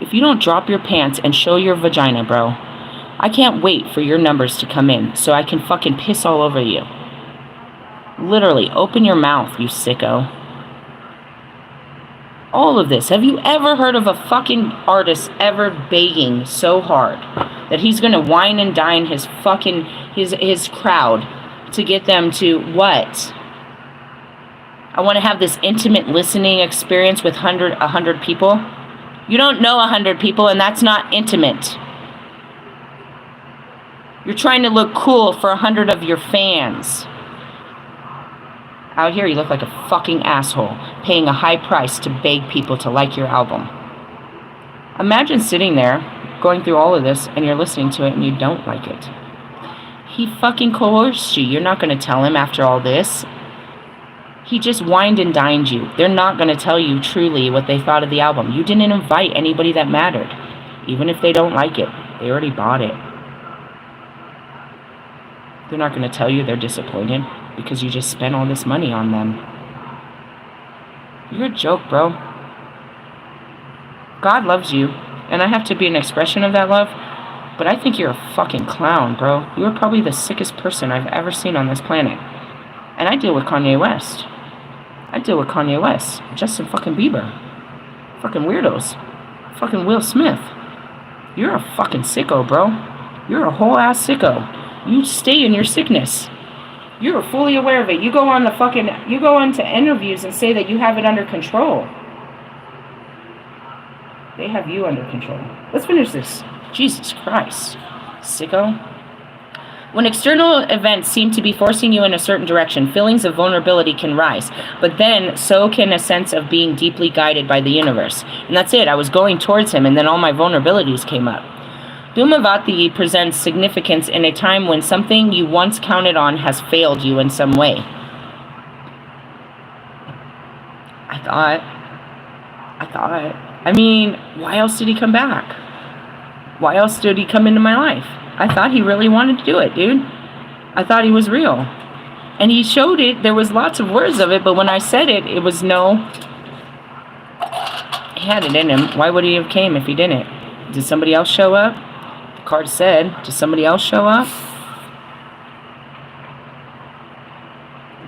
If you don't drop your pants and show your vagina, bro, I can't wait for your numbers to come in so I can fucking piss all over you. Literally, open your mouth, you sicko. All of this. Have you ever heard of a fucking artist ever begging so hard that he's gonna wine and dine his fucking, his crowd to get them to what? I want to have this intimate listening experience with 100 people. You don't know 100 people, and that's not intimate. You're trying to look cool for 100 of your fans. Out here, you look like a fucking asshole, paying a high price to beg people to like your album. Imagine sitting there, going through all of this, and you're listening to it, and you don't like it. He fucking coerced you. You're not going to tell him after all this. He just wined and dined you. They're not going to tell you truly what they thought of the album. You didn't invite anybody that mattered. Even if they don't like it, they already bought it. They're not going to tell you they're disappointed because you just spent all this money on them. You're a joke, bro. God loves you, and I have to be an expression of that love, but I think you're a fucking clown, bro. You're probably the sickest person I've ever seen on this planet. And I deal with Kanye West. Justin fucking Bieber. Fucking weirdos. Fucking Will Smith. You're a fucking sicko, bro. You're a whole ass sicko. You stay in your sickness. You're fully aware of it. You go into interviews and say that you have it under control. They have you under control. Let's finish this. Jesus Christ. Sicko. When external events seem to be forcing you in a certain direction, feelings of vulnerability can rise. But then, so can a sense of being deeply guided by the universe. And that's it. I was going towards him, and then all my vulnerabilities came up. Dhumavati presents significance in a time when something you once counted on has failed you in some way. I mean, why else did he come back? Why else did he come into my life? I thought he really wanted to do it, dude. I thought he was real. And he showed it. There was lots of words of it, but when I said it, it was no. He had it in him. Why would he have came if he didn't? Did somebody else show up? The card said, did somebody else show up?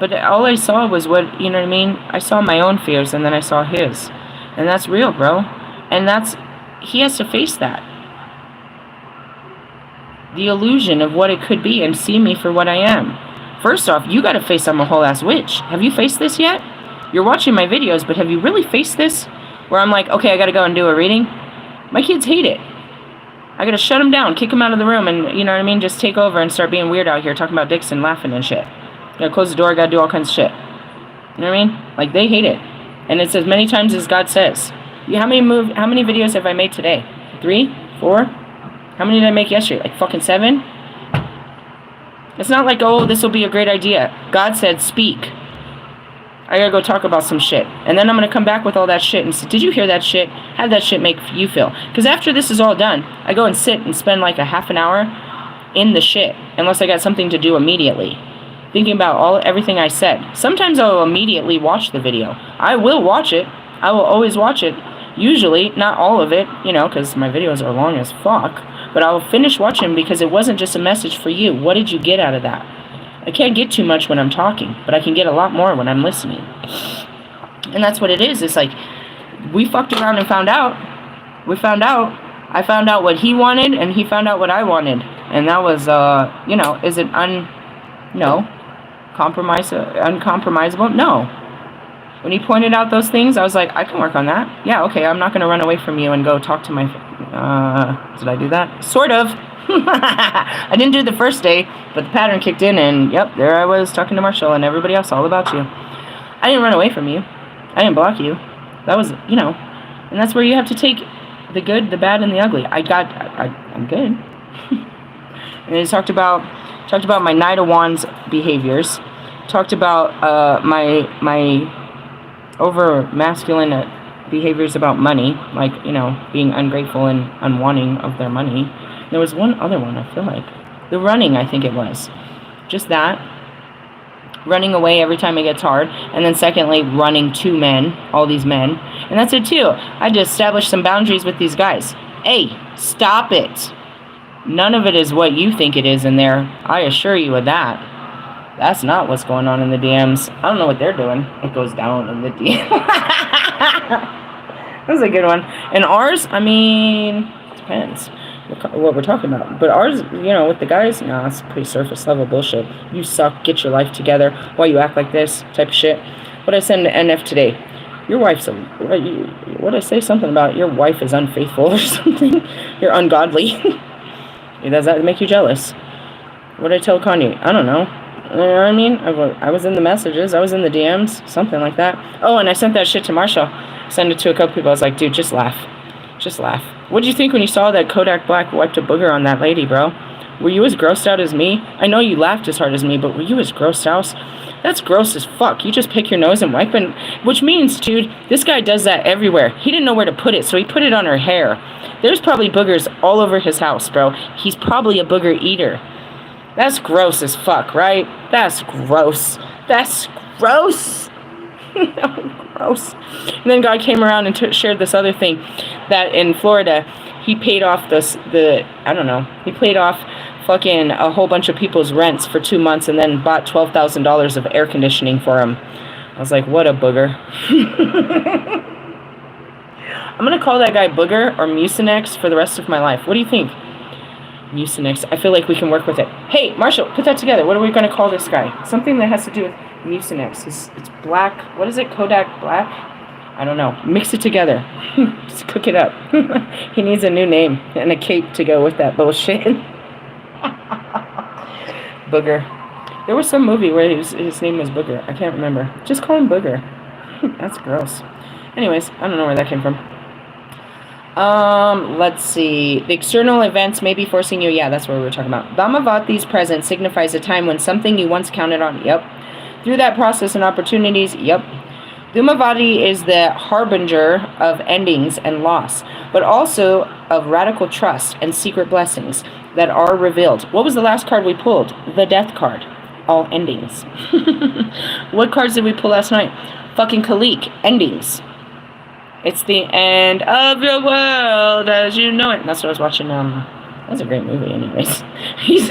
But all I saw was what, you know what I mean? I saw my own fears, and then I saw his. And that's real, bro. And he has to face that. The illusion of what it could be and see me for what I am. First off, you gotta face I'm a whole ass witch. Have you faced this yet? You're watching my videos, but have you really faced this? Where I'm like, okay, I gotta go and do a reading? My kids hate it. I gotta shut them down, kick them out of the room, and you know what I mean? Just take over and start being weird out here, talking about dicks and laughing and shit. Gotta close the door, gotta do all kinds of shit. You know what I mean? Like, they hate it. And it's as many times as God says. How many videos have I made today? 3? 4? How many did I make yesterday? Like fucking 7? It's not like, oh, this will be a great idea. God said, speak. I gotta go talk about some shit. And then I'm gonna come back with all that shit and say, did you hear that shit? How did that shit make you feel? Because after this is all done, I go and sit and spend like a half an hour in the shit. Unless I got something to do immediately. Thinking about everything I said. Sometimes I'll immediately watch the video. I will watch it. I will always watch it. Usually, not all of it, you know, because my videos are long as fuck. But I'll finish watching because it wasn't just a message for you. What did you get out of that? I can't get too much when I'm talking, but I can get a lot more when I'm listening. And that's what it is. It's like, we fucked around and found out. We found out. I found out what he wanted, and he found out what I wanted. And that was, you know, is it uncompromisable? No. When he pointed out those things, I was like, I can work on that. Yeah, okay, I'm not going to run away from you and go talk to my... did I do that? Sort of. I didn't do it the first day, but the pattern kicked in, and yep, there I was talking to Marshall and everybody else all about you. I didn't run away from you. I didn't block you. That was, you know, and that's where you have to take the good, the bad, and the ugly. I'm good. And he talked about my Knight of Wands behaviors. Talked about my over masculine behaviors about money, like, you know, being ungrateful and unwanting of their money. There was one other one, I feel like. The running, I think it was. Just that. Running away every time it gets hard. And then secondly, running to men, all these men. And that's it too. I had to establish some boundaries with these guys. Hey, stop it. None of it is what you think it is in there. I assure you of that. That's not what's going on in the DMs. I don't know what they're doing. It goes down in the DMs. That was a good one. And ours, I mean, depends what we're talking about. But ours, you know, with the guys, nah, it's pretty surface level bullshit. You suck, get your life together, why you act like this, type of shit. What I send to NF today, your wife's what did I say? Something about your wife is unfaithful or something. You're ungodly. Does that make you jealous? What did I tell Kanye? I don't know. You know what I mean? I was in the messages. I was in the DMs. Something like that. Oh, and I sent that shit to Marshall. Sent it to a couple people. I was like, dude, just laugh. Just laugh. What did you think when you saw that Kodak Black wiped a booger on that lady, bro? Were you as grossed out as me? I know you laughed as hard as me, but were you as grossed out? That's gross as fuck. You just pick your nose and wipe it. Which means, dude, this guy does that everywhere. He didn't know where to put it, so he put it on her hair. There's probably boogers all over his house, bro. He's probably a booger eater. That's gross as fuck, right? That's gross. That's gross. Gross. And then God came around and shared this other thing, that in Florida, he paid off he paid off fucking a whole bunch of people's rents for 2 months and then bought $12,000 of air conditioning for them. I was like, what a booger. I'm going to call that guy Booger or Mucinex for the rest of my life. What do you think? Mucinex. I feel like we can work with it. Hey, Marshall, put that together. What are we going to call this guy? Something that has to do with Mucinex. It's black. What is it? Kodak Black? I don't know. Mix it together. Just cook it up. He needs a new name and a cape to go with that bullshit. Booger. There was some movie where his name was Booger. I can't remember. Just call him Booger. That's gross. Anyways, I don't know where that came from. Let's see. The external events may be forcing you. Yeah, that's what we were talking about. Dhammavatti's present signifies a time when something you once counted on. Yep. Through that process and opportunities. Yep. Dhamavati is the harbinger of endings and loss, but also of radical trust and secret blessings that are revealed. What was the last card we pulled? The death card. All endings. What cards did we pull last night? Fucking Khalik. Endings. It's the end of your world as you know it. That's what I was watching. That's a great movie, anyways. He's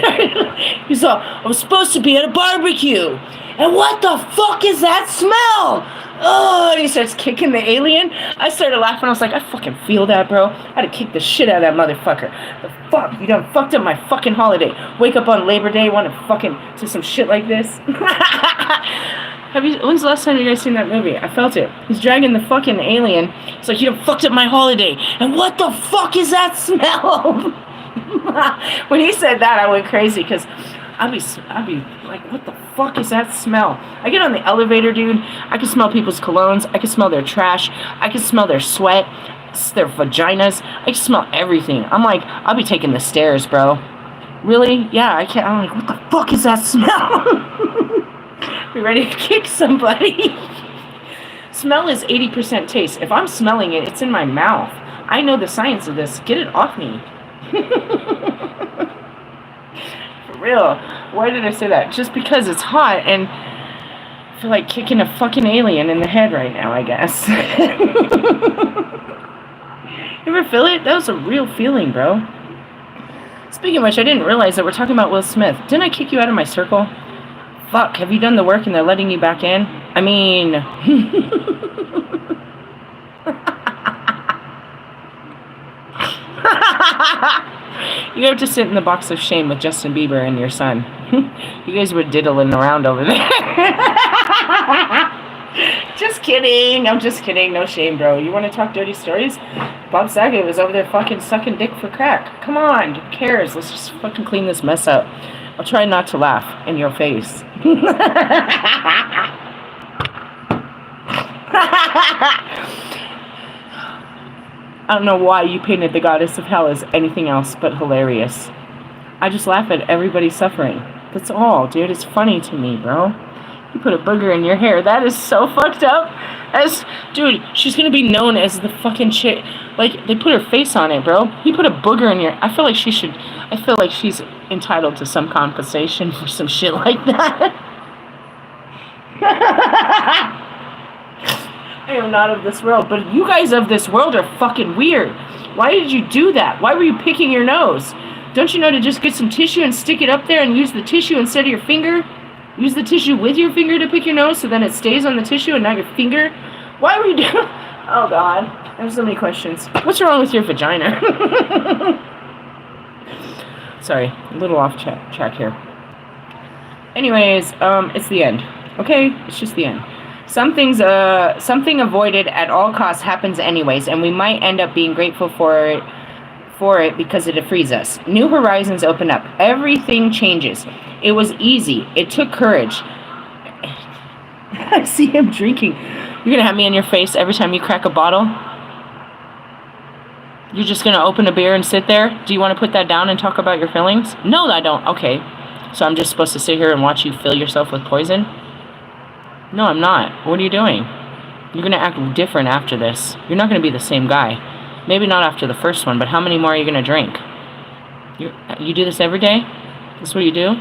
all, I was supposed to be at a barbecue, and what the fuck is that smell? Oh, and he starts kicking the alien. I started laughing. I was like, I fucking feel that, bro. I had to kick the shit out of that motherfucker. The fuck? You done fucked up my fucking holiday. Wake up on Labor Day, want to fucking do some shit like this? When's the last time you guys seen that movie? I felt it. He's dragging the fucking alien. It's like, you done fucked up my holiday. And what the fuck is that smell? When he said that, I went crazy, because I'd be like, what the fuck is that smell? I get on the elevator, dude. I can smell people's colognes. I can smell their trash. I can smell their sweat, their vaginas. I can smell everything. I'm like, I'll be taking the stairs, bro. Really? Yeah, I can't. I'm like, what the fuck is that smell? Be ready to kick somebody. Smell is 80% taste. If I'm smelling it, it's in my mouth. I know the science of this. Get it off me. For real. Why did I say that? Just because it's hot and I feel like kicking a fucking alien in the head right now, I guess. You ever feel it? That was a real feeling, bro. Speaking of which, I didn't realize that we're talking about Will Smith. Didn't I kick you out of my circle? Fuck, have you done the work and they're letting you back in? I mean... You have to sit in the box of shame with Justin Bieber and your son. You guys were diddling around over there. Just kidding. I'm just kidding. No shame, bro. You want to talk dirty stories? Bob Saget was over there fucking sucking dick for crack. Come on. Who cares? Let's just fucking clean this mess up. I'll try not to laugh in your face. I don't know why you painted the goddess of hell as anything else but hilarious. I just laugh at everybody suffering. That's all, dude. It's funny to me, bro. You put a booger in your hair. That is so fucked up. Dude, she's gonna be known as the fucking chick. Like, they put her face on it, bro. You put a booger in your... I feel like she's entitled to some compensation for some shit like that. I am not of this world, but you guys of this world are fucking weird. Why did you do that? Why were you picking your nose? Don't you know to just get some tissue and stick it up there and use the tissue instead of your finger? Use the tissue with your finger to pick your nose so then it stays on the tissue and not your finger? Why were you doing... Oh, God. I have so many questions. What's wrong with your vagina? Sorry, a little off track here. Anyways, it's the end. Okay? It's just the end. Something avoided at all costs happens anyways, and we might end up being grateful for it because it frees us. New horizons open up. Everything changes. It was easy. It took courage. I see him drinking. You're gonna have me in your face every time you crack a bottle? You're just gonna open a beer and sit there? Do you want to put that down and talk about your feelings? No, I don't. Okay. So I'm just supposed to sit here and watch you fill yourself with poison? No, I'm not. What are you doing? You're going to act different after this. You're not going to be the same guy. Maybe not after the first one, but how many more are you going to drink? You do this every day? This is what you do?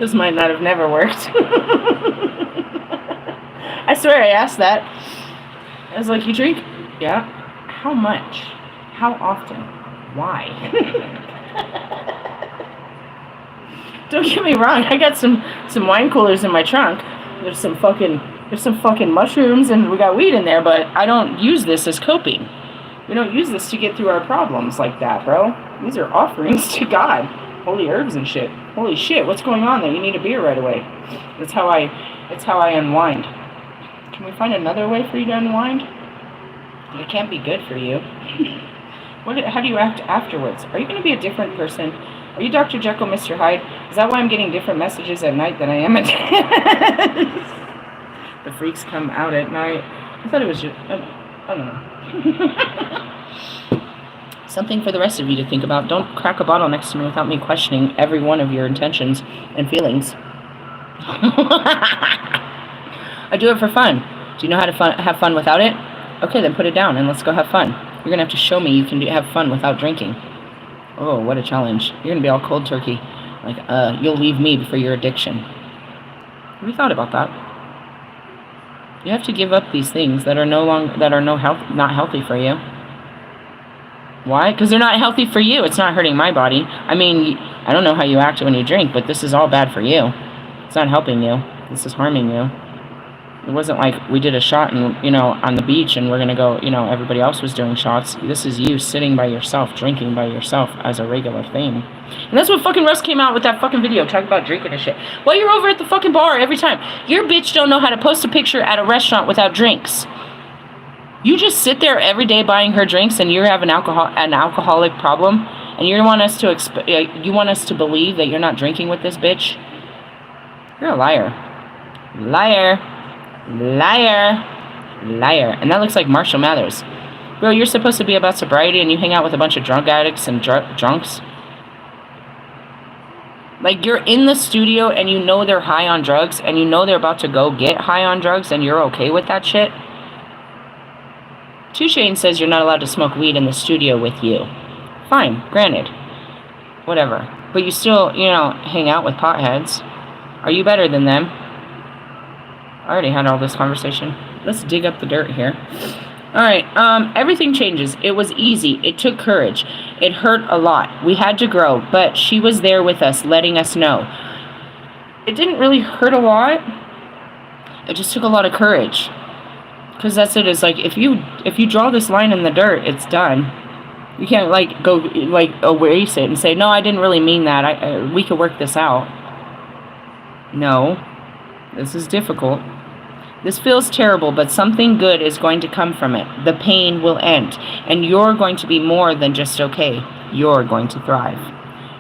This might not have never worked. I swear I asked that. I was like, you drink? Yeah. How much? How often? Why? Don't get me wrong, I got some wine coolers in my trunk. There's some fucking mushrooms and we got weed in there, but I don't use this as coping. We don't use this to get through our problems like that, bro. These are offerings to God. Holy herbs and shit. Holy shit, what's going on there? You need a beer right away. That's how I unwind. Can we find another way for you to unwind? It can't be good for you. How do you act afterwards? Are you going to be a different person? Are you Dr. Jekyll, Mr. Hyde? Is that why I'm getting different messages at night than I am at day? The freaks come out at night. I thought it was just... I don't know. Something for the rest of you to think about. Don't crack a bottle next to me without me questioning every one of your intentions and feelings. I do it for fun. Do you know how to have fun without it? Okay, then put it down and let's go have fun. You're going to have to show me you can have fun without drinking. Oh, what a challenge. You're going to be all cold turkey. Like, you'll leave me for your addiction. Have you thought about that? You have to give up these things that are not healthy for you. Why? Because they're not healthy for you. It's not hurting my body. I mean, I don't know how you act when you drink, but this is all bad for you. It's not helping you. This is harming you. It wasn't like we did a shot and, on the beach and we're going to go, everybody else was doing shots. This is you sitting by yourself, drinking by yourself as a regular thing. And that's what fucking Russ came out with that fucking video, talking about drinking and shit. Well, you're over at the fucking bar every time. Your bitch don't know how to post a picture at a restaurant without drinks. You just sit there every day buying her drinks and you have an alcoholic problem and you want us to believe that you're not drinking with this bitch? You're a liar. Liar. Liar. Liar. And that looks like Marshall Mathers. Bro, you're supposed to be about sobriety and you hang out with a bunch of drug addicts and drunks? Like, you're in the studio and you know they're high on drugs and you know they're about to go get high on drugs and you're okay with that shit? 2 Chainz says you're not allowed to smoke weed in the studio with you. Fine, granted. Whatever. But you still, hang out with potheads. Are you better than them? I already had all this conversation. Let's dig up the dirt here. Alright, everything changes. It was easy. It took courage. It hurt a lot. We had to grow, but she was there with us, letting us know. It didn't really hurt a lot. It just took a lot of courage. Because that's it. It's like, if you draw this line in the dirt, it's done. You can't, go, erase it and say, no, I didn't really mean that. We could work this out. No. This is difficult. This feels terrible, but something good is going to come from it. The pain will end, and you're going to be more than just okay. You're going to thrive.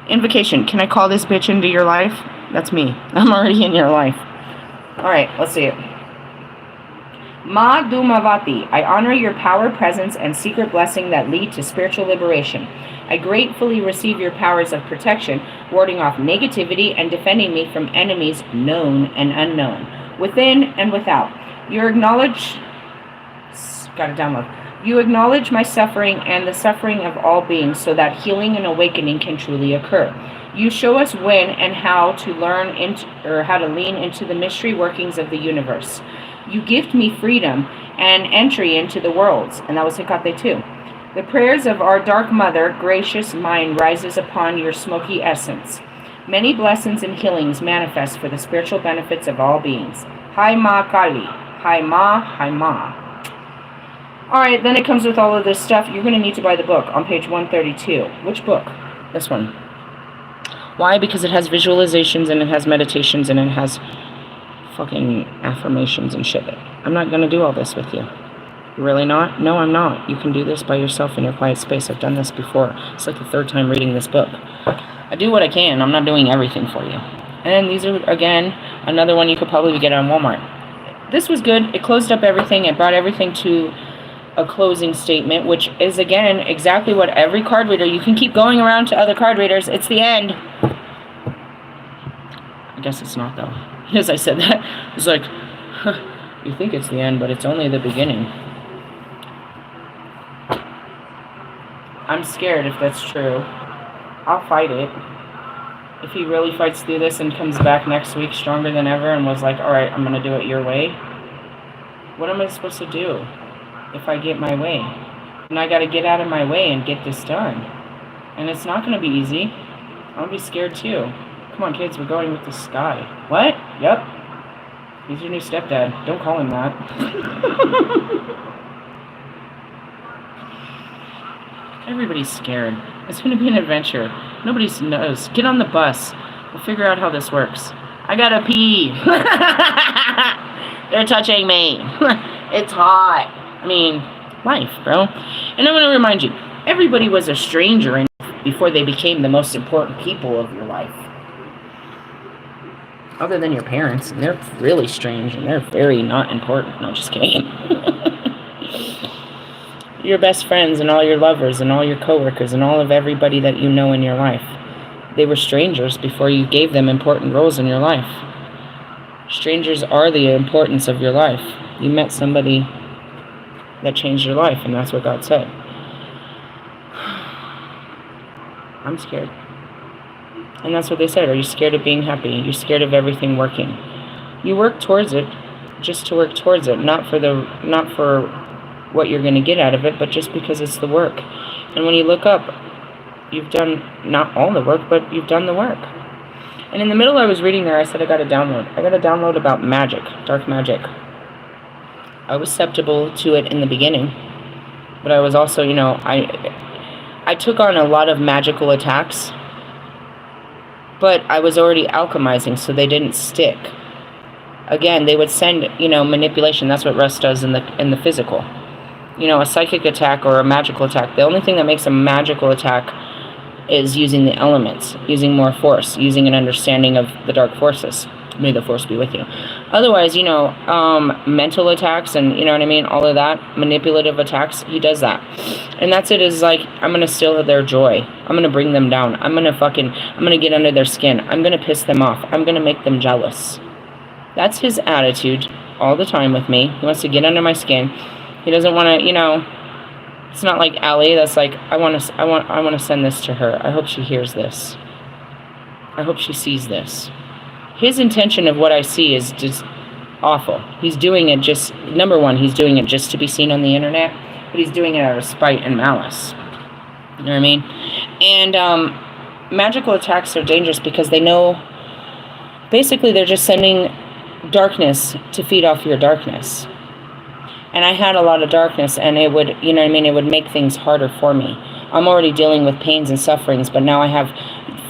Invocation. Can I call this bitch into your life? That's me. I'm already in your life. Alright, let's see it. Ma Dumavati. I honor your power, presence, and secret blessing that lead to spiritual liberation. I gratefully receive your powers of protection, warding off negativity and defending me from enemies known and unknown, within and without. You acknowledge my suffering and the suffering of all beings so that healing and awakening can truly occur. You show us when and how to how to lean into the mystery workings of the universe. You gift me freedom and entry into the worlds. And that was Hecate too. The prayers of our Dark Mother, gracious mind, rises upon your smoky essence. Many blessings and healings manifest for the spiritual benefits of all beings. Hai Ma Kali. Hai Ma, Hai Ma. Alright, then it comes with all of this stuff. You're going to need to buy the book on page 132. Which book? This one. Why? Because it has visualizations and it has meditations and it has fucking affirmations and shit. I'm not going to do all this with you. Really not? No, I'm not. You can do this by yourself in your quiet space. I've done this before. It's like the 3rd time reading this book. I do what I can. I'm not doing everything for you. And these are, again, another one you could probably get on Walmart. This was good. It closed up everything. It brought everything to a closing statement, which is, again, exactly what every card reader... You can keep going around to other card readers. It's the end. I guess it's not, though. As I said that, it's like, you think it's the end, but it's only the beginning. I'm scared if that's true. I'll fight it. If he really fights through this and comes back next week stronger than ever and was like, alright, I'm going to do it your way, what am I supposed to do if I get my way? And I got to get out of my way and get this done. And it's not going to be easy. I'll be scared too. Come on, kids, we're going with the sky. What? Yep. He's your new stepdad. Don't call him that. Everybody's scared. It's going to be an adventure. Nobody knows. Get on the bus. We'll figure out how this works. I gotta pee. They're touching me. It's hot. I mean, life, bro. And I want to remind you, everybody was a stranger before they became the most important people of your life. Other than your parents, and they're really strange, and they're very not important. No, just kidding. Your best friends, and all your lovers, and all your coworkers, and all of everybody that you know in your life. They were strangers before you gave them important roles in your life. Strangers are the importance of your life. You met somebody that changed your life, and that's what God said. I'm scared. And that's what they said. Are you scared of being happy? Are you scared of everything working? You work towards it just to work towards it, not for what you're going to get out of it, but just because it's the work. And when you look up, you've done not all the work, but you've done the work. And in the middle I was reading there, I said I got a download. I got a download about magic, dark magic. I was susceptible to it in the beginning, but I was also, I took on a lot of magical attacks, but I was already alchemizing, so they didn't stick. Again, they would send, manipulation. That's what Russ does in the physical. A psychic attack or a magical attack. The only thing that makes a magical attack is using the elements, using more force, using an understanding of the dark forces. May the force be with you. Otherwise, mental attacks and, all of that, manipulative attacks, he does that. And that's it, is like, I'm going to steal their joy. I'm going to bring them down. I'm going to get under their skin. I'm going to piss them off. I'm going to make them jealous. That's his attitude all the time with me. He wants to get under my skin. He doesn't want to, it's not like Allie that's like, I want to send this to her. I hope she hears this. I hope she sees this. His intention of what I see is just awful. He's doing it just, number one, he's doing it just to be seen on the internet, but he's doing it out of spite and malice. You know what I mean? And magical attacks are dangerous because they know, basically they're just sending darkness to feed off your darkness. And I had a lot of darkness, and it would, it would make things harder for me. I'm already dealing with pains and sufferings, but now I have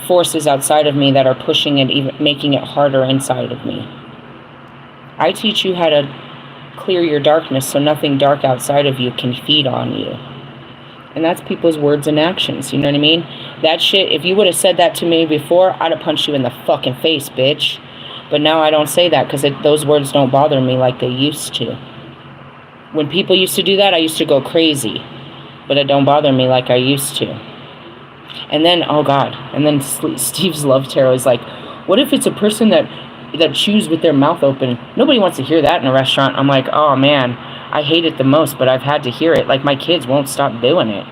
forces outside of me that are pushing it, even making it harder inside of me. I teach you how to clear your darkness so nothing dark outside of you can feed on you. And that's people's words and actions, you know what I mean? That shit, if you would have said that to me before, I'd have punched you in the fucking face, bitch. But now I don't say that because those words don't bother me like they used to. When people used to do that, I used to go crazy. But it don't bother me like I used to. And then, oh God, and then Steve's love tarot is like, what if it's a person that chews with their mouth open? Nobody wants to hear that in a restaurant. I'm like, oh man, I hate it the most, but I've had to hear it. Like, my kids won't stop doing it.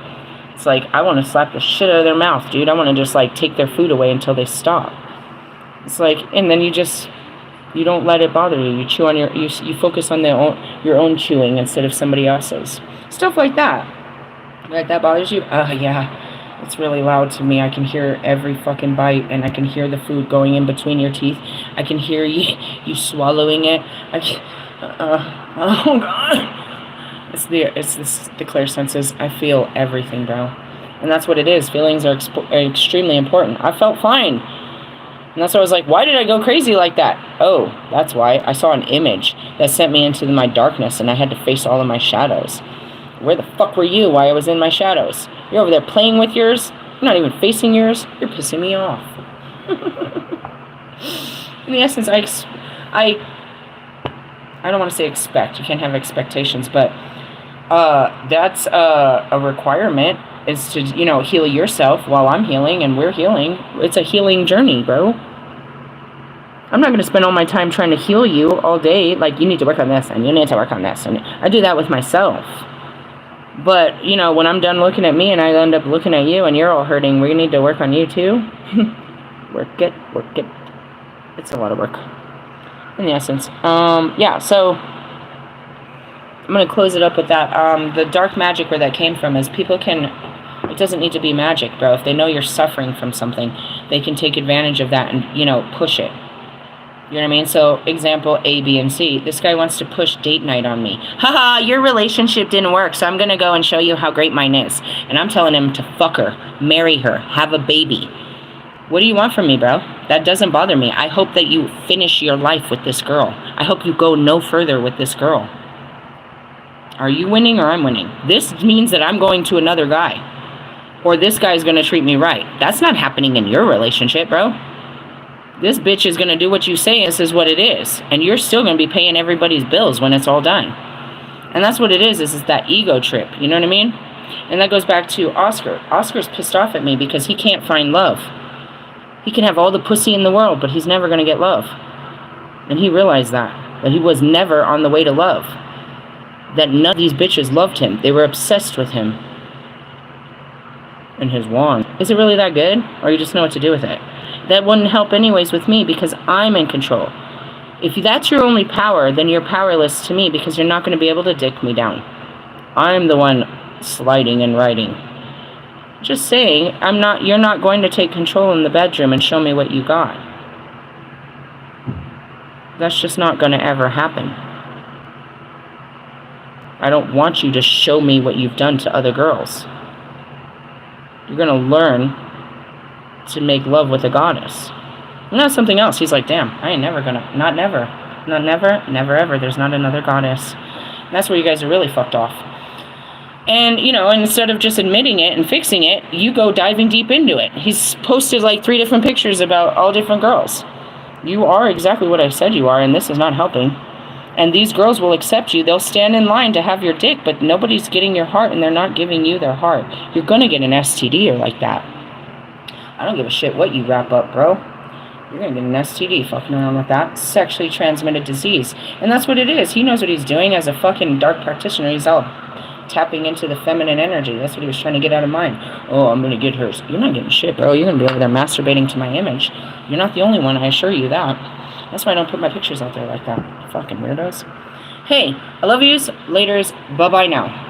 It's like, I want to slap the shit out of their mouth, dude. I want to just like take their food away until they stop. It's like, and then you don't let it bother you. You chew on you focus on your own chewing instead of somebody else's. Stuff like that. Like, that bothers you? Yeah. It's really loud to me. I can hear every fucking bite, and I can hear the food going in between your teeth. I can hear you swallowing it. Oh God. It's the clear senses. I feel everything, bro. And that's what it is. Feelings are extremely important. I felt fine. And that's why I was like, why did I go crazy like that? Oh, that's why. I saw an image that sent me into my darkness, and I had to face all of my shadows. Where the fuck were you while I was in my shadows? You're over there playing with yours. You're not even facing yours. You're pissing me off. In the essence, I don't want to say expect. You can't have expectations, but that's a requirement, is to, heal yourself while I'm healing and we're healing. It's a healing journey, bro. I'm not going to spend all my time trying to heal you all day. Like, you need to work on this and you need to work on this. And I do that with myself. But, when I'm done looking at me and I end up looking at you and you're all hurting, we need to work on you too. Work it, work it. It's a lot of work. In the essence. Yeah, so I'm going to close it up with that. The dark magic where that came from is people can... It doesn't need to be magic, bro. If they know you're suffering from something, they can take advantage of that and, you know, push it. You know what I mean? So, example A, B, and C. This guy wants to push date night on me. Haha, your relationship didn't work, so I'm going to go and show you how great mine is. And I'm telling him to fuck her, marry her, have a baby. What do you want from me, bro? That doesn't bother me. I hope that you finish your life with this girl. I hope you go no further with this girl. Are you winning or I'm winning? This means that I'm going to another guy. Or this guy's going to treat me right. That's not happening in your relationship, bro. This bitch is going to do what you say, and this is what it is. And you're still going to be paying everybody's bills when it's all done. And that's what it is that ego trip. You know what I mean? And that goes back to Oscar. Oscar's pissed off at me because he can't find love. He can have all the pussy in the world, but he's never going to get love. And he realized that he was never on the way to love. That none of these bitches loved him. They were obsessed with him. And his wand. Is it really that good? Or you just know what to do with it? That wouldn't help anyways with me because I'm in control. If that's your only power, then you're powerless to me because you're not going to be able to dick me down. I'm the one sliding and riding. Just saying, you're not going to take control in the bedroom and show me what you got. That's just not going to ever happen. I don't want you to show me what you've done to other girls. You're going to learn to make love with a goddess. And that's something else. He's like, damn, I ain't never gonna, not never, never ever, there's not another goddess. And that's where you guys are really fucked off. And, you know, instead of just admitting it and fixing it, you go diving deep into it. He's posted like 3 different pictures about all different girls. You are exactly what I said you are, and this is not helping. And these girls will accept you. They'll stand in line to have your dick, but nobody's getting your heart, and they're not giving you their heart. You're gonna get an STD or like that. I don't give a shit what you wrap up, bro. You're gonna get an STD fucking around with that. Sexually transmitted disease. And that's what it is. He knows what he's doing as a fucking dark practitioner. He's all tapping into the feminine energy. That's what he was trying to get out of mine. Oh, I'm gonna get hers. You're not getting shit, bro. You're gonna be over there masturbating to my image. You're not the only one, I assure you that. That's why I don't put my pictures out there like that. Fucking weirdos. Hey, I love yous. Laters. Bye-bye now.